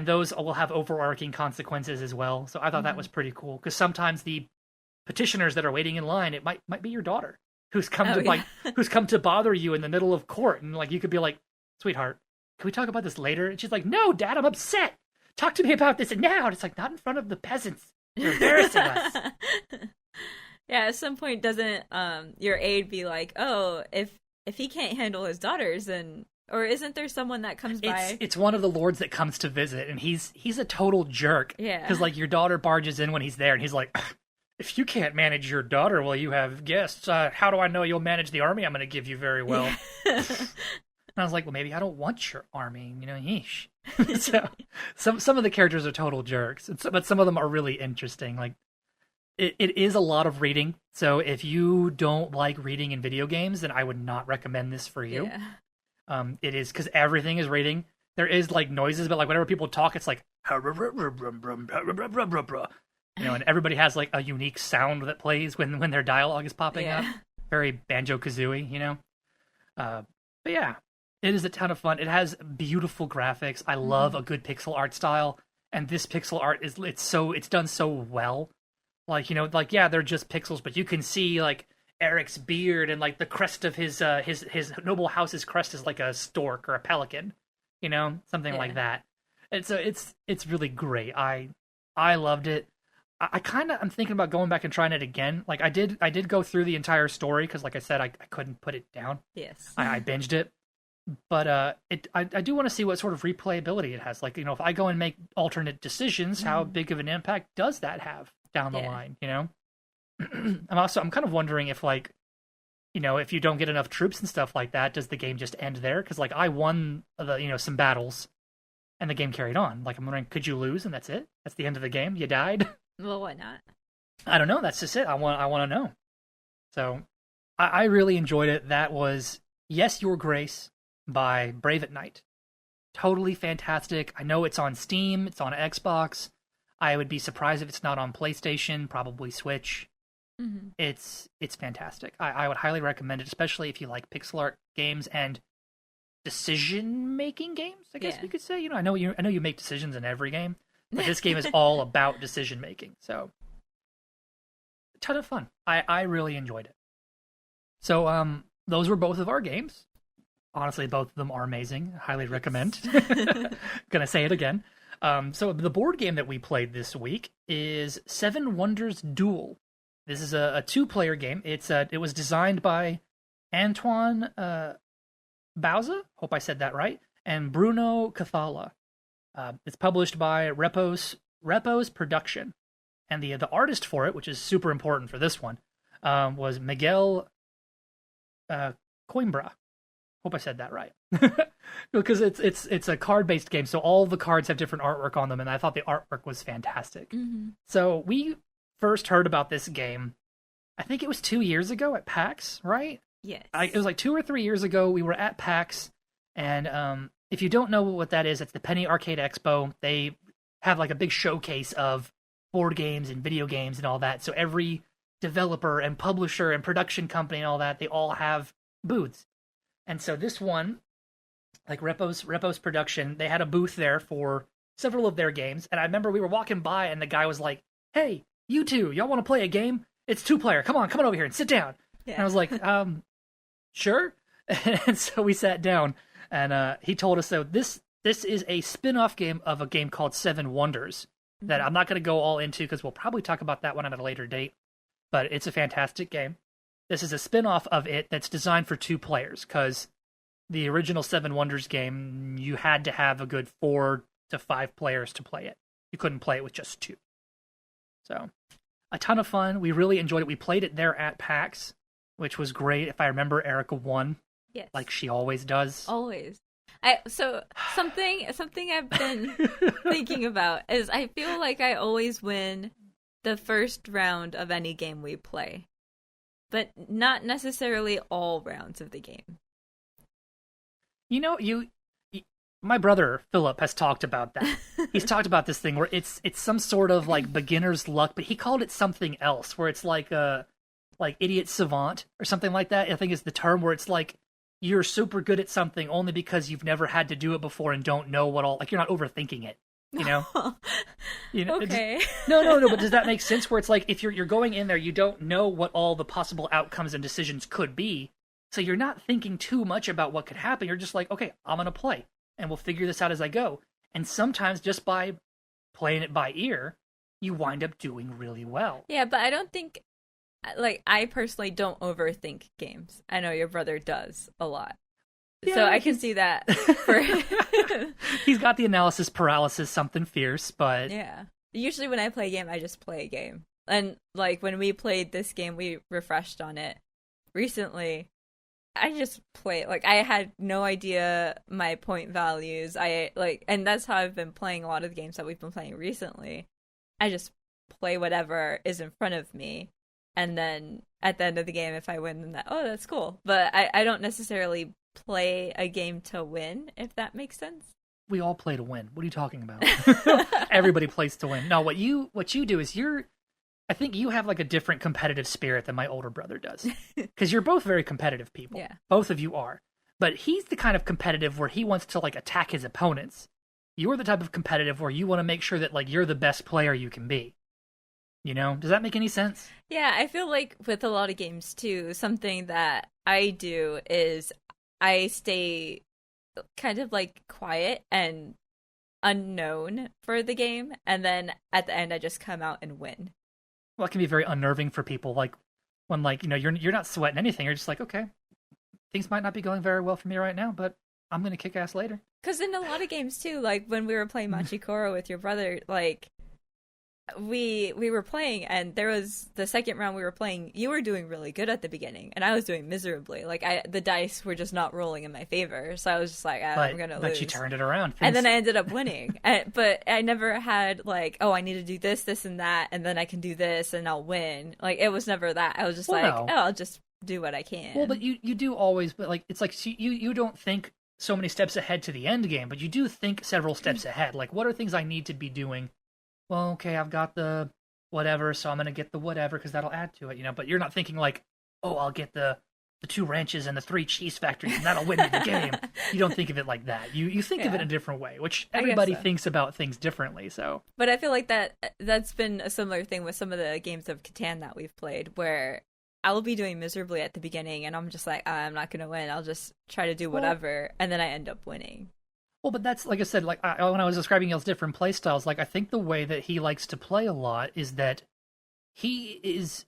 those will have overarching consequences as well. So I thought that was pretty cool, because sometimes the petitioners that are waiting in line, it might be your daughter who's come who's come to bother you in the middle of court, and like, you could be like, sweetheart, can we talk about this later? And she's like, no, Dad, I'm upset. Talk to me about this now. And it's like, not in front of the peasants. You're embarrassing us. Yeah, at some point, doesn't your aide be like, oh, if he can't handle his daughters, then, or isn't there someone that comes by? It's one of the lords that comes to visit, and he's a total jerk. Yeah. Because, like, your daughter barges in when he's there, and he's like, if you can't manage your daughter while you have guests, how do I know you'll manage the army I'm going to give you very well? Yeah. And I was like, well, maybe I don't want your army, yeesh. So some of the characters are total jerks, but some of them are really interesting. Like, it is a lot of reading, so if you don't like reading in video games, then I would not recommend this for you. Yeah. It is, because everything is reading. There is, like, noises, but, like, whenever people talk, it's like, and everybody has, like, a unique sound that plays when their dialogue is popping up. Very Banjo-Kazooie, But yeah, it is a ton of fun. It has beautiful graphics. I love a good pixel art style, and this pixel art it's done so well. Like, yeah, they're just pixels, but you can see, like, Eric's beard, and, like, the crest of his noble house's crest is like a stork or a pelican, something like that. And so it's really great. I loved it. I'm thinking about going back and trying it again. Like, I did go through the entire story, because, like I said, I couldn't put it down. Yes. I binged it. But I do want to see what sort of replayability it has. Like, if I go and make alternate decisions, how big of an impact does that have down the line, I'm kind of wondering if, like, if you don't get enough troops and stuff like that, does the game just end there? Because, like, I won some battles, and the game carried on. Like, I'm wondering, could you lose and that's it? That's the end of the game? You died? Well, why not? I don't know. That's just it. I want to know. So, I really enjoyed it. That was Yes, Your Grace by Brave at Night. Totally fantastic. I know it's on Steam. It's on Xbox. I would be surprised if it's not on PlayStation, probably Switch. Mm-hmm. It's fantastic. I would highly recommend it, especially if you like pixel art games and decision-making games, I guess we could say. I know you make decisions in every game. But this game is all about decision making. So, a ton of fun. I really enjoyed it. So, those were both of our games. Honestly, both of them are amazing. Highly recommend. Gonna say it again. So the board game that we played this week is Seven Wonders Duel. This is a 2-player game. It was designed by Antoine Bauza, hope I said that right, and Bruno Cathala. It's published by Repos Production, and the artist for it, which is super important for this one, was Miguel Coimbra. Hope I said that right. Because it's a card-based game, so all the cards have different artwork on them, and I thought the artwork was fantastic. Mm-hmm. So we first heard about this game, I think it was 2 years ago at PAX, right? Yes. It was like 2 or 3 years ago. We were at PAX, and if you don't know what that is, it's the Penny Arcade Expo. They have like a big showcase of board games and video games and all that. So every developer and publisher and production company and all that, they all have booths. And so this one, like Repos Production, they had a booth there for several of their games. And I remember we were walking by and the guy was like, "Hey, you two, y'all want to play a game? It's 2-player. Come on over here and sit down." Yeah. And I was like, sure. And so we sat down and he told us, so this is a spin-off game of a game called Seven Wonders that I'm not going to go all into because we'll probably talk about that one at a later date. But it's a fantastic game. This is a spin-off of it that's designed for 2 players, because the original Seven Wonders game, you had to have a good 4 to 5 players to play it. You couldn't play it with just 2. So, a ton of fun. We really enjoyed it. We played it there at PAX, which was great. If I remember, Erica won. Yes. Like she always does. Always. So something I've been thinking about is I feel like I always win the first round of any game we play, but not necessarily all rounds of the game. You know, my brother Philip has talked about that. He's talked about this thing where it's some sort of like beginner's luck, but he called it something else, where it's like idiot savant or something like that. I think is the term, where it's like you're super good at something only because you've never had to do it before and don't know what all, like you're not overthinking it. You know? Okay. No. But does that make sense? Where it's like if you're going in there, you don't know what all the possible outcomes and decisions could be, so you're not thinking too much about what could happen. You're just like, okay, I'm gonna play, and we'll figure this out as I go. And sometimes just by playing it by ear, you wind up doing really well. Yeah, but I don't think, like, I personally don't overthink games. I know your brother does a lot. Yeah, so I can see that for he's got the analysis paralysis, something fierce, but yeah. Usually when I play a game, I just play a game. And like when we played this game, we refreshed on it recently. I just play, like, I had no idea my point values. And that's how I've been playing a lot of the games that we've been playing recently. I just play whatever is in front of me. And then at the end of the game, if I win, then that's cool. But I don't necessarily play a game to win, if that makes sense. We all play to win. What are you talking about? Everybody plays to win. No, what you do is I think you have like a different competitive spirit than my older brother does. Because you're both very competitive people. Yeah. Both of you are. But he's the kind of competitive where he wants to like attack his opponents. You're the type of competitive where you want to make sure that like you're the best player you can be. You know? Does that make any sense? Yeah, I feel like with a lot of games too, something that I do is I stay kind of like quiet and unknown for the game, and then at the end I just come out and win. Well, it can be very unnerving for people, like when like, you know, you're not sweating anything, you're just like, okay, things might not be going very well for me right now, but I'm gonna kick ass later. Because in a lot of games too, like when we were playing Machikoro with your brother, like we were playing, and there was the second round we were playing, you were doing really good at the beginning and I was doing miserably. Like the dice were just not rolling in my favor, so I was just like, I'm gonna lose. But you turned it around. And then I ended up winning. But I never had like, I need to do this and that, and then I can do this and I'll win. Like it was never that. I was just I'll just do what I can. Well, but you do always, but like it's like you don't think so many steps ahead to the end game, but you do think several steps ahead. Like, what are things I need to be doing? Well, okay, I've got the whatever, so I'm going to get the whatever because that'll add to it, you know? But you're not thinking like, oh, I'll get the the 2 ranches and the 3 cheese factories, and that'll win me the game. You don't think of it like that. You think of it in a different way, which everybody thinks about things differently. So, but I feel like that's been a similar thing with some of the games of Catan that we've played, where I will be doing miserably at the beginning, and I'm just like, I'm not going to win. I'll just try to do whatever, and then I end up winning. Well, but that's, like I said, like when I was describing y'all's different play styles, like I think the way that he likes to play a lot is that he is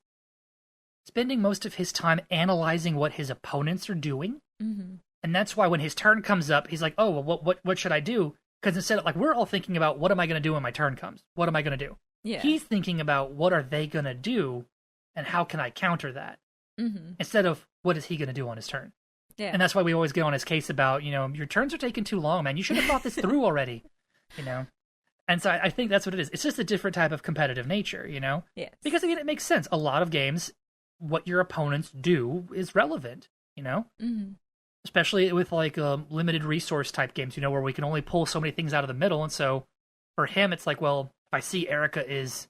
spending most of his time analyzing what his opponents are doing. Mm-hmm. And that's why when his turn comes up, he's like, oh, well, what should I do? Because instead of, like, we're all thinking about, what am I going to do when my turn comes? What am I going to do? Yeah. He's thinking about, what are they going to do, and how can I counter that? Mm-hmm. Instead of, what is he going to do on his turn? Yeah. And that's why we always get on his case about, your turns are taking too long, man. You should have thought this through already, And so I think that's what it is. It's just a different type of competitive nature, Yes. Because, again, it makes sense. A lot of games, what your opponents do is relevant, Mm-hmm. Especially with, like, limited resource type games, where we can only pull so many things out of the middle. And so for him, it's like, well, if I see Erica is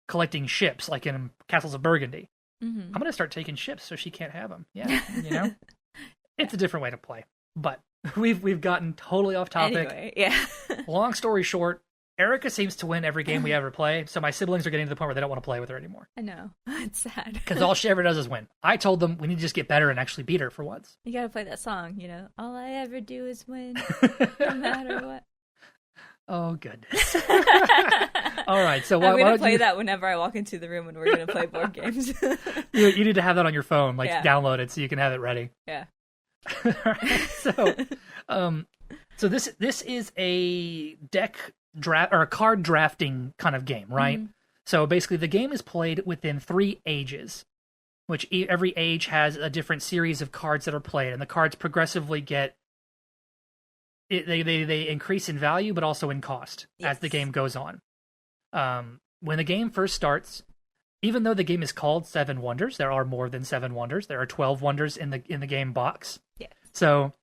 collecting ships, like in Castles of Burgundy, mm-hmm. I'm going to start taking ships so she can't have them. Yeah, It's a different way to play. But we've gotten totally off topic. Anyway, yeah. Long story short, Erica seems to win every game we ever play, so my siblings are getting to the point where they don't want to play with her anymore. I know. It's sad. Because all she ever does is win. I told them we need to just get better and actually beat her for once. You gotta play that song, All I ever do is win, no matter what. Oh, goodness. All right, so I'm going to play that whenever I walk into the room when we're going to play board games. you need to have that on your phone, download it so you can have it ready. Yeah. All right, so this is a deck draft or a card drafting kind of game, right? Mm-hmm. So basically, the game is played within 3 ages, which every age has a different series of cards that are played, and the cards progressively get they increase in value, but also in cost as the game goes on. When the game first starts, even though the game is called 7 Wonders, there are more than 7 Wonders. There are 12 Wonders in the game box. Yes. So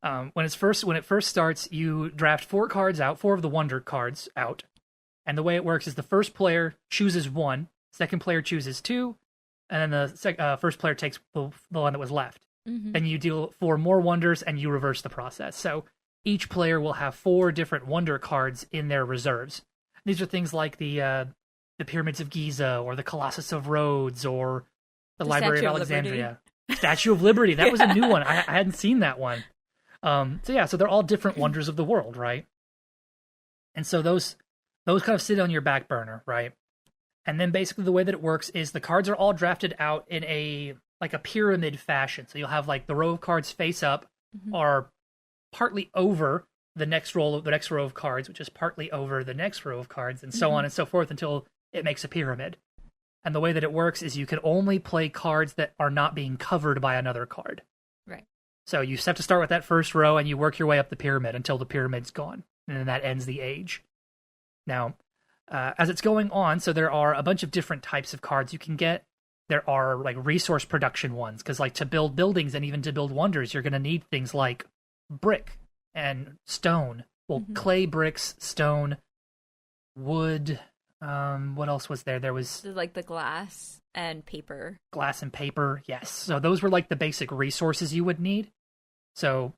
when it first starts, you draft 4 cards out, 4 of the Wonder cards out, and the way it works is the first player chooses 1, second player chooses 2, and then the first player takes the one that was left. Mm-hmm. Then you deal 4 more Wonders, and you reverse the process. So each player will have 4 different Wonder cards in their reserves. These are things like the Pyramids of Giza, or the Colossus of Rhodes, or the Library of Alexandria. Statue of Liberty. That was a new one. I hadn't seen that one. So they're all different wonders of the world, right? And so those kind of sit on your back burner, right? And then basically the way that it works is the cards are all drafted out in a pyramid fashion. So you'll have like the row of cards face up, mm-hmm. are partly over the next row of cards, which is partly over the next row of cards, and so mm-hmm. on and so forth until it makes a pyramid. And the way that it works is you can only play cards that are not being covered by another card. Right. So you have to start with that first row, and you work your way up the pyramid until the pyramid's gone, and then that ends the age. Now, as it's going on, so there are a bunch of different types of cards you can get. There are like resource production ones, because like to build buildings and even to build wonders, you're going to need things like brick and stone. Well, mm-hmm. clay, bricks, stone, wood. What else was there? There was like the glass and paper. Glass and paper, yes. So those were like the basic resources you would need. So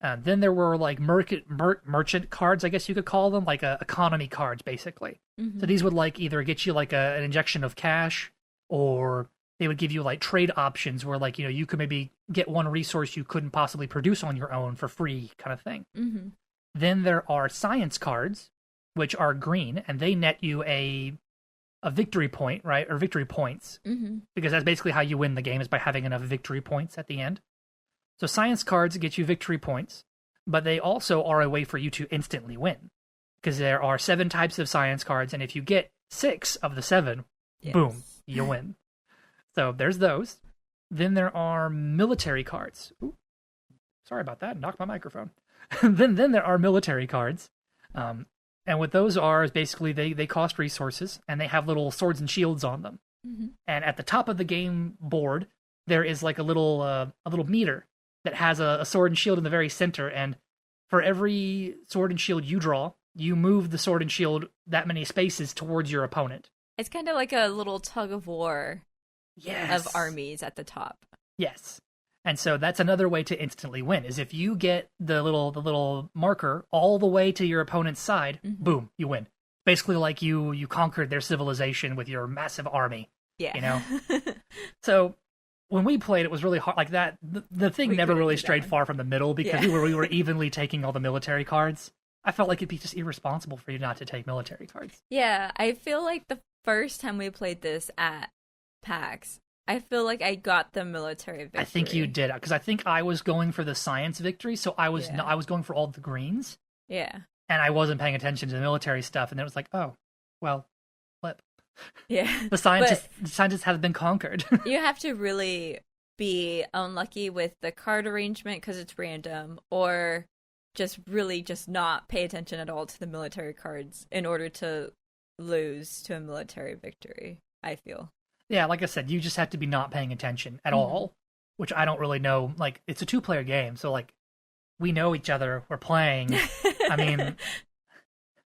then there were like merchant cards, I guess you could call them, like economy cards, basically. Mm-hmm. So these would like either get you like an injection of cash, or they would give you like trade options where like, you could maybe get one resource you couldn't possibly produce on your own for free, kind of thing. Mm-hmm. Then there are science cards, which are green, and they net you a victory point, right? Or victory points. Mm-hmm. Because that's basically how you win the game, is by having enough victory points at the end. So science cards get you victory points, but they also are a way for you to instantly win. Because there are 7 types of science cards, and if you get 6 of the 7, yes. Boom, you win. So there's those. Then there are military cards. Ooh, sorry about that. Knocked my microphone. then there are military cards. And what those are is basically they cost resources, and they have little swords and shields on them. Mm-hmm. And at the top of the game board, there is like a little meter that has a sword and shield in the very center. And for every sword and shield you draw, you move the sword and shield that many spaces towards your opponent. It's kind of like a little tug of war. Yes. Of armies at the top. Yes. And so that's another way to instantly win, is if you get the little marker all the way to your opponent's side, boom, you win. Basically like you conquered their civilization with your massive army. Yeah. You know? So when we played, it was really hard. Like that, the thing never really strayed far from the middle because we were evenly taking all the military cards. I felt like it'd be just irresponsible for you not to take military cards. Yeah, I feel like the first time we played this at PAX, I feel like I got the military victory. I think you did, because I think I was going for the science victory, so I was I was going for all the greens. Yeah. And I wasn't paying attention to the military stuff, and it was like, oh, well, flip. Yeah. The scientists have been conquered. You have to really be unlucky with the card arrangement because it's random, or just really just not pay attention at all to the military cards in order to lose to a military victory, I feel. Yeah, like I said, you just have to be not paying attention at all, which I don't really know. Like, it's a 2-player game, so, like, we know each other, we're playing. I mean,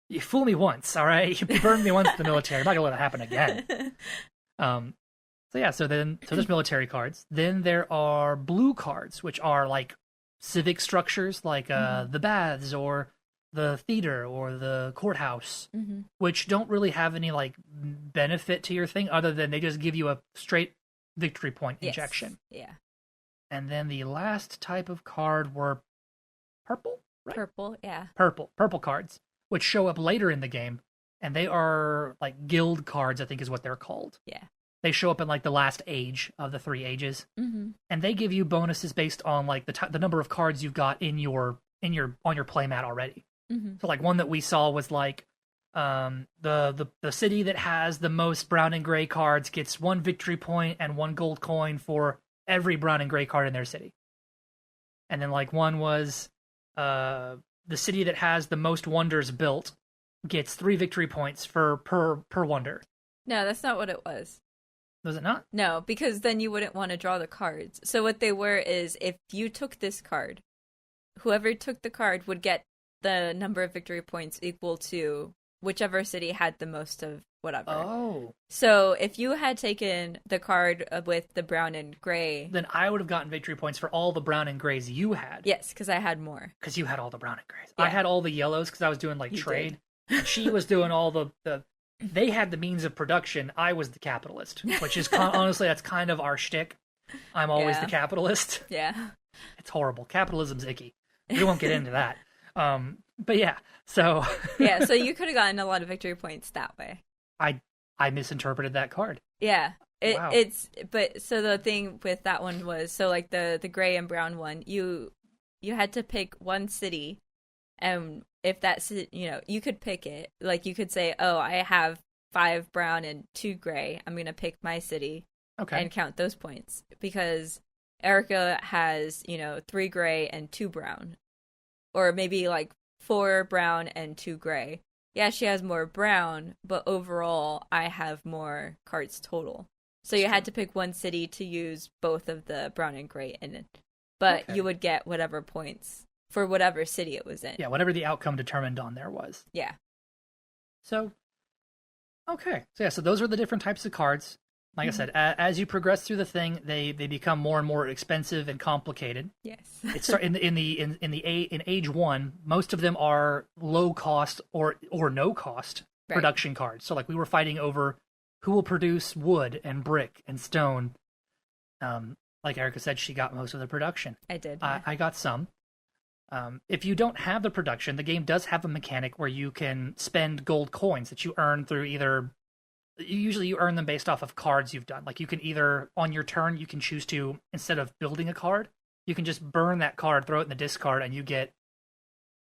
you fool me once, all right? You burned me once in the military. I'm not going to let it happen again. So there's military cards. Then there are blue cards, which are, like, civic structures, like the baths or the theater or the courthouse, which don't really have any, like, benefit to your thing other than they just give you a straight victory point injection. Yeah. And then the last type of card were purple, right? Purple, yeah. Purple cards, which show up later in the game, and they are, like, guild cards, I think is what they're called. Yeah. They show up in, like, the last age of the 3 ages, and they give you bonuses based on, like, the number of cards you've got on your playmat already. So, like, one that we saw was, like, the city that has the most brown and gray cards gets 1 victory point and 1 gold coin for every brown and gray card in their city. And then, like, one was the city that has the most wonders built gets 3 victory points per wonder. No, that's not what it was. Was it not? No, because then you wouldn't want to draw the cards. So what they were is, if you took this card, whoever took the card would get the number of victory points equal to whichever city had the most of whatever. Oh. So if you had taken the card with the brown and gray... Then I would have gotten victory points for all the brown and grays you had. Yes, because I had more. Because you had all the brown and grays. Yeah. I had all the yellows because I was doing, like, You trade. did. And she was doing all the... They had the means of production. I was the capitalist, which is honestly, that's kind of our shtick. I'm always the capitalist. Yeah. It's horrible. Capitalism's icky. We won't get into that. But yeah, so... Yeah, so you could have gotten a lot of victory points that way. I misinterpreted that card. Yeah. Wow. But so the thing with that one was, so like the gray and brown one, you had to pick one city, and if that's, you could pick it. Like, you could say, oh, I have 5 brown and 2 gray. I'm going to pick my city and count those points. Because Erica has, 3 gray and 2 brown. Or maybe, like, 4 brown and 2 gray. Yeah, she has more brown, but overall, I have more cards total. So you had to pick one city to use both of the brown and gray in it. But you would get whatever points for whatever city it was in. Yeah, whatever the outcome determined on there was. Yeah. So, okay. So those are the different types of cards. Like I said, as you progress through the thing, they become more and more expensive and complicated. Yes. In age 1, most of them are low cost or no cost production cards. So, like, we were fighting over who will produce wood and brick and stone. Like Erica said, she got most of the production. I did. I got some. If you don't have the production, the game does have a mechanic where you can spend gold coins that you earn through either... Usually you earn them based off of cards you've done. Like, you can either, on your turn, you can choose to, instead of building a card, you can just burn that card, throw it in the discard, and you get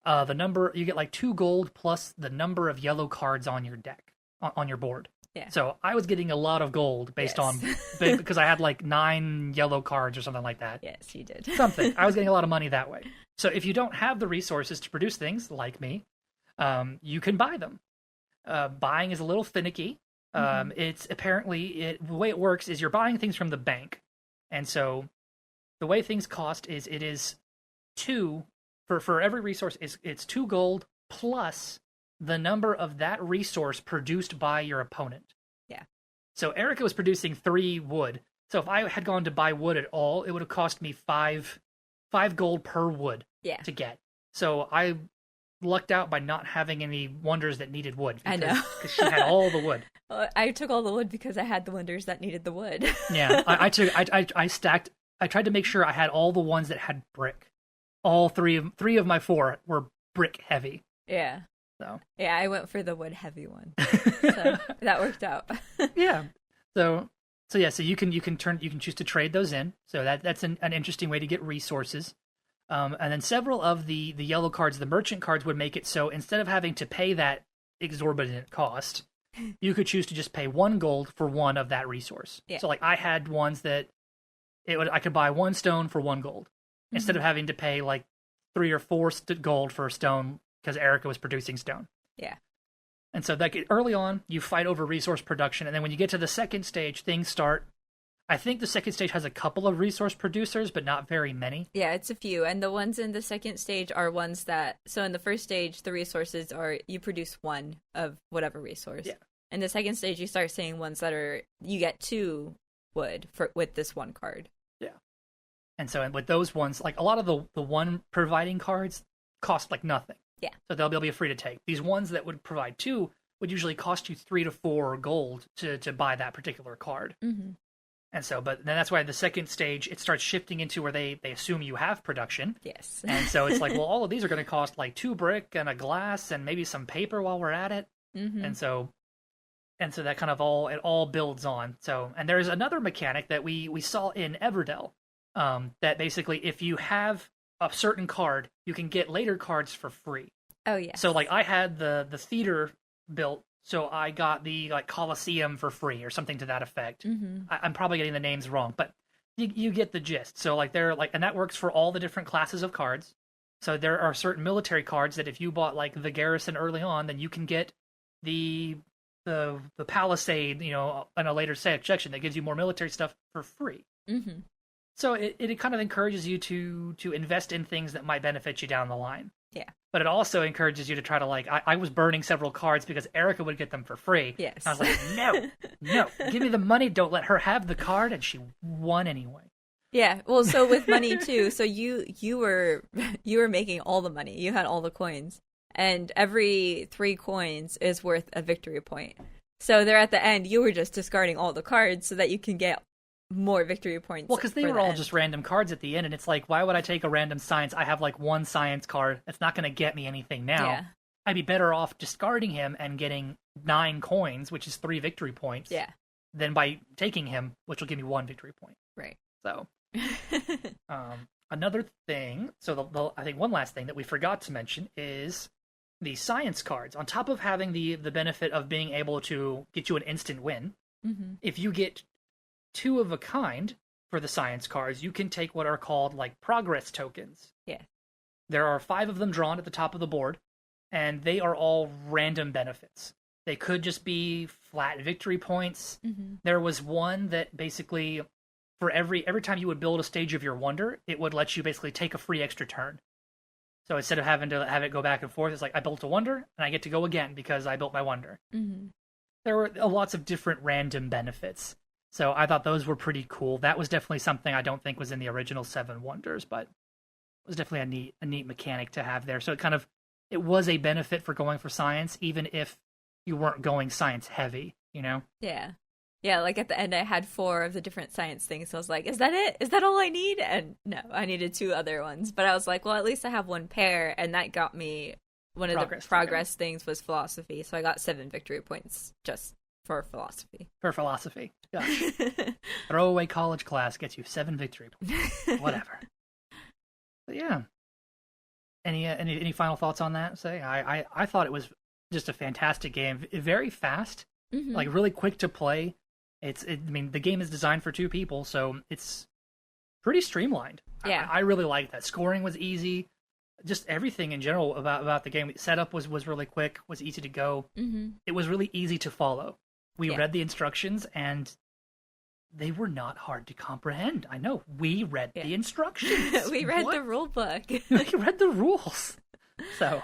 you get like 2 gold plus the number of yellow cards on your deck, on your board. Yeah. So I was getting a lot of gold based on, because I had like 9 yellow cards or something like that. Yes, you did. Something. I was getting a lot of money that way. So if you don't have the resources to produce things, like me, you can buy them. Buying is a little finicky. It's apparently, the way it works is you're buying things from the bank. And so the way things cost is it is 2, for every resource, it's 2 gold plus the number of that resource produced by your opponent. Yeah. So Erica was producing 3 wood. So if I had gone to buy wood at all, it would have cost me five gold per wood to get. So I lucked out by not having any wonders that needed wood. I know. Because she had all the wood. Well, I took all the wood because I had the wonders that needed the wood. Yeah, I stacked. I tried to make sure I had all the ones that had brick. All three of my 4 were brick heavy. Yeah. So yeah, I went for the wood heavy one. So that worked out. Yeah. So you can choose to trade those in. So that's an interesting way to get resources. And then several of the yellow cards, the merchant cards, would make it so instead of having to pay that exorbitant cost, you could choose to just pay 1 gold for 1 of that resource. Yeah. So like I had ones that I could buy 1 stone for 1 gold instead of having to pay like 3 or 4 gold for a stone because Erica was producing stone. Yeah. And so that early on, you fight over resource production, and then when you get to the second stage, things start. I think the second stage has a couple of resource producers, but not very many. Yeah, it's a few. And the ones in the second stage are ones that... So in the first stage, the resources are... You produce 1 of whatever resource. Yeah. In the second stage, you start seeing ones that are... You get 2 wood with this 1 card. Yeah. And so with those ones, like a lot of the one providing cards cost like nothing. Yeah. So they'll be free to take. These ones that would provide 2 would usually cost you 3 to 4 gold to buy that particular card. Mm-hmm. And so, but then that's why the second stage, it starts shifting into where they assume you have production. Yes. And so it's like, well, all of these are going to cost like 2 brick and a glass and maybe some paper while we're at it. Mm-hmm. And so that kind of all builds on. So, and there's another mechanic that we saw in Everdell, that basically if you have a certain card, you can get later cards for free. Oh, yeah. So like I had the theater built, so I got the like Colosseum for free or something to that effect. Mm-hmm. I'm probably getting the names wrong, but you get the gist. So like they're like, and that works for all the different classes of cards. So there are certain military cards that if you bought like the garrison early on, then you can get the palisade, in a later section that gives you more military stuff for free. Mm-hmm. So it kind of encourages you to invest in things that might benefit you down the line. Yeah. But it also encourages you to try to like, I was burning several cards because Erica would get them for free. Yes. And I was like, no, give me the money. Don't let her have the card. And she won anyway. Yeah. Well, so with money too. So you were making all the money. You had all the coins, and every 3 coins is worth a victory point. So there at the end, you were just discarding all the cards so that you can get more victory points. Well, because they were all just random cards at the end, and it's like, why would I take a random science? I have like 1 science card. That's not going to get me anything now. Yeah. I'd be better off discarding him and getting 9 coins, which is 3 victory points. Yeah. Than by taking him, which will give me 1 victory point. Right. So, another thing. So I think one last thing that we forgot to mention is the science cards. On top of having the benefit of being able to get you an instant win, mm-hmm. if you get 2 of a kind for the science cards, you can take what are called like progress tokens. Yeah. There are 5 of them drawn at the top of the board, and they are all random benefits. They could just be flat victory points. Mm-hmm. There was one that basically, for every time you would build a stage of your wonder, it would let you basically take a free extra turn. So instead of having to have it go back and forth, it's like, I built a wonder, and I get to go again because I built my wonder. Mm-hmm. There were lots of different random benefits. So I thought those were pretty cool. That was definitely something I don't think was in the original 7 Wonders, but it was definitely a neat mechanic to have there. So it was a benefit for going for science, even if you weren't going science heavy, Yeah. Yeah, like at the end I had 4 of the different science things. So I was like, is that it? Is that all I need? And no, I needed 2 other ones. But I was like, well, at least I have 1 pair, and that got me one of the progress things was philosophy. So I got 7 victory points just for philosophy. Gosh. Throwaway college class gets you 7 victory points. Whatever. But yeah. Any final thoughts on that? I thought it was just a fantastic game. Very fast, mm-hmm. like really quick to play. The game is designed for 2 people, so it's pretty streamlined. Yeah. I really liked that. Scoring was easy. Just everything in general about the game. Setup was really quick, was easy to go. Mm-hmm. It was really easy to follow. We read the instructions, and they were not hard to comprehend. I know. We read the instructions. We read the rule book. We read the rules. So.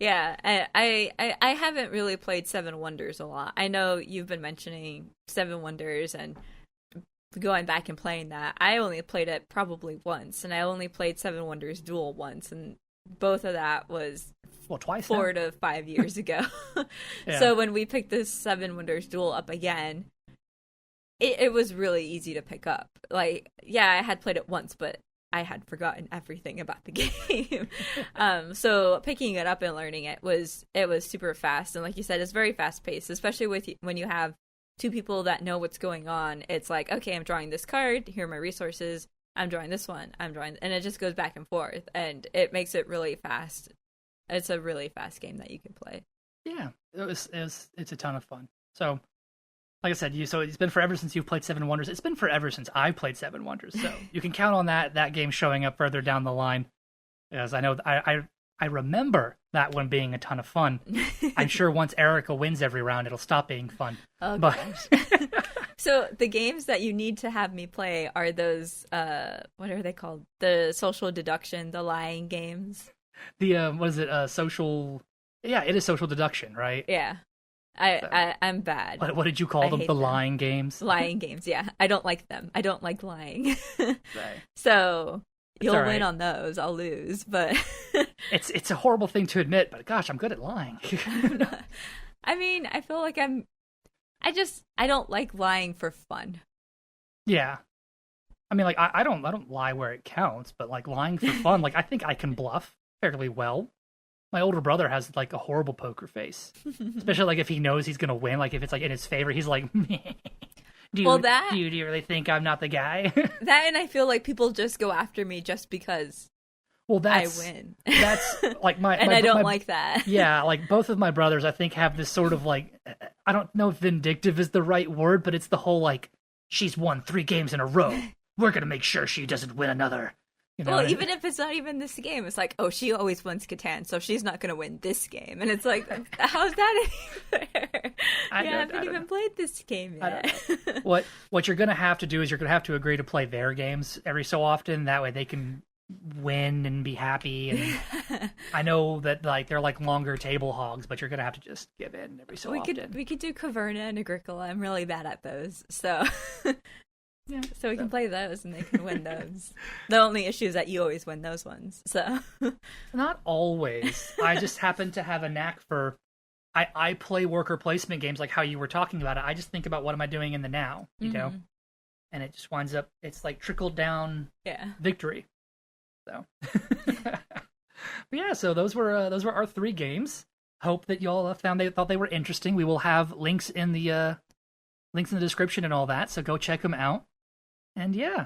Yeah, I haven't really played Seven Wonders a lot. I know you've been mentioning Seven Wonders and going back and playing that. I only played it probably once, and I only played Seven Wonders Duel once, and both of that was twice 4 to 5 years ago. Yeah. So when we picked this Seven Wonders Duel up again, it was really easy to pick up. Like, yeah, I had played it once, but I had forgotten everything about the game. So picking it up and learning it was super fast, and like you said, it's very fast paced, especially when you have two people that know what's going on. It's like, okay, I'm drawing this card, here are my resources, I'm drawing this one, and it just goes back and forth, and it makes it really fast. It's a really fast game that you can play. Yeah, it's a ton of fun. So, like I said, so it's been forever since you've played Seven Wonders. It's been forever since I played Seven Wonders. So you can count on that game showing up further down the line. Because I know I remember that one being a ton of fun. I'm sure once Erica wins every round, it'll stop being fun. Oh gosh. So the games that you need to have me play are those what are they called? The social deduction, the lying games. The what is it? Social. Yeah, it is social deduction, right? Yeah. I'm bad. What did you call them? The them. lying games? Lying games, yeah. I don't like them. I don't like lying. Right. So you'll right. win on those. I'll lose, but it's a horrible thing to admit, but gosh, I'm good at lying. I mean, I feel like I don't like lying for fun. Yeah. I mean, like I don't lie where it counts, but like lying for fun, like I think I can bluff fairly well. My older brother has like a horrible poker face, especially like if he knows he's gonna win. Like if it's like in his favor, he's like, do you really think I'm not the guy? That, and I feel like people just go after me just because I win. That's like and I don't like that. Yeah, like both of my brothers, I think, have this sort of like, I don't know if vindictive is the right word, but it's the whole like, she's won 3 games in a row. We're gonna make sure she doesn't win another. You know, well, even if it's not even this game, it's like, oh, she always wins Catan, so she's not going to win this game. And it's like, how's that any fair? I haven't even played this game yet. What you're going to have to do is you're going to have to agree to play their games every so often. That way they can win and be happy. And I know that like they're like longer table hogs, but you're going to have to just give in every so often. We could do Caverna and Agricola. I'm really bad at those, so... Yeah, so we can play those and they can win those. The only issue is that you always win those ones. So not always. I just happen to have a knack for I play worker placement games like how you were talking about it. I just think about what am I doing in the now, you know? And it just winds up it's like trickled down victory. So but yeah, so those were our 3 games. Hope that y'all thought they were interesting. We will have links in the description and all that, so go check them out. And yeah.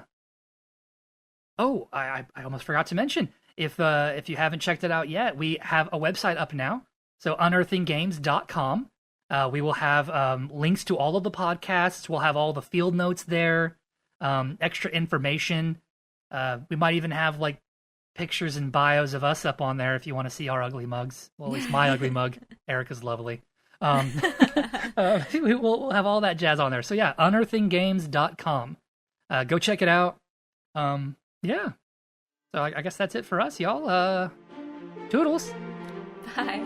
Oh, I almost forgot to mention, if you haven't checked it out yet, we have a website up now. So unearthinggames.com. We will have links to all of the podcasts. We'll have all the field notes there, extra information. We might even have like pictures and bios of us up on there if you want to see our ugly mugs. Well, at least my ugly mug. Erica's lovely. We'll have all that jazz on there. So yeah, unearthinggames.com. Go check it out. Yeah. So I guess that's it for us, y'all. Toodles. Bye.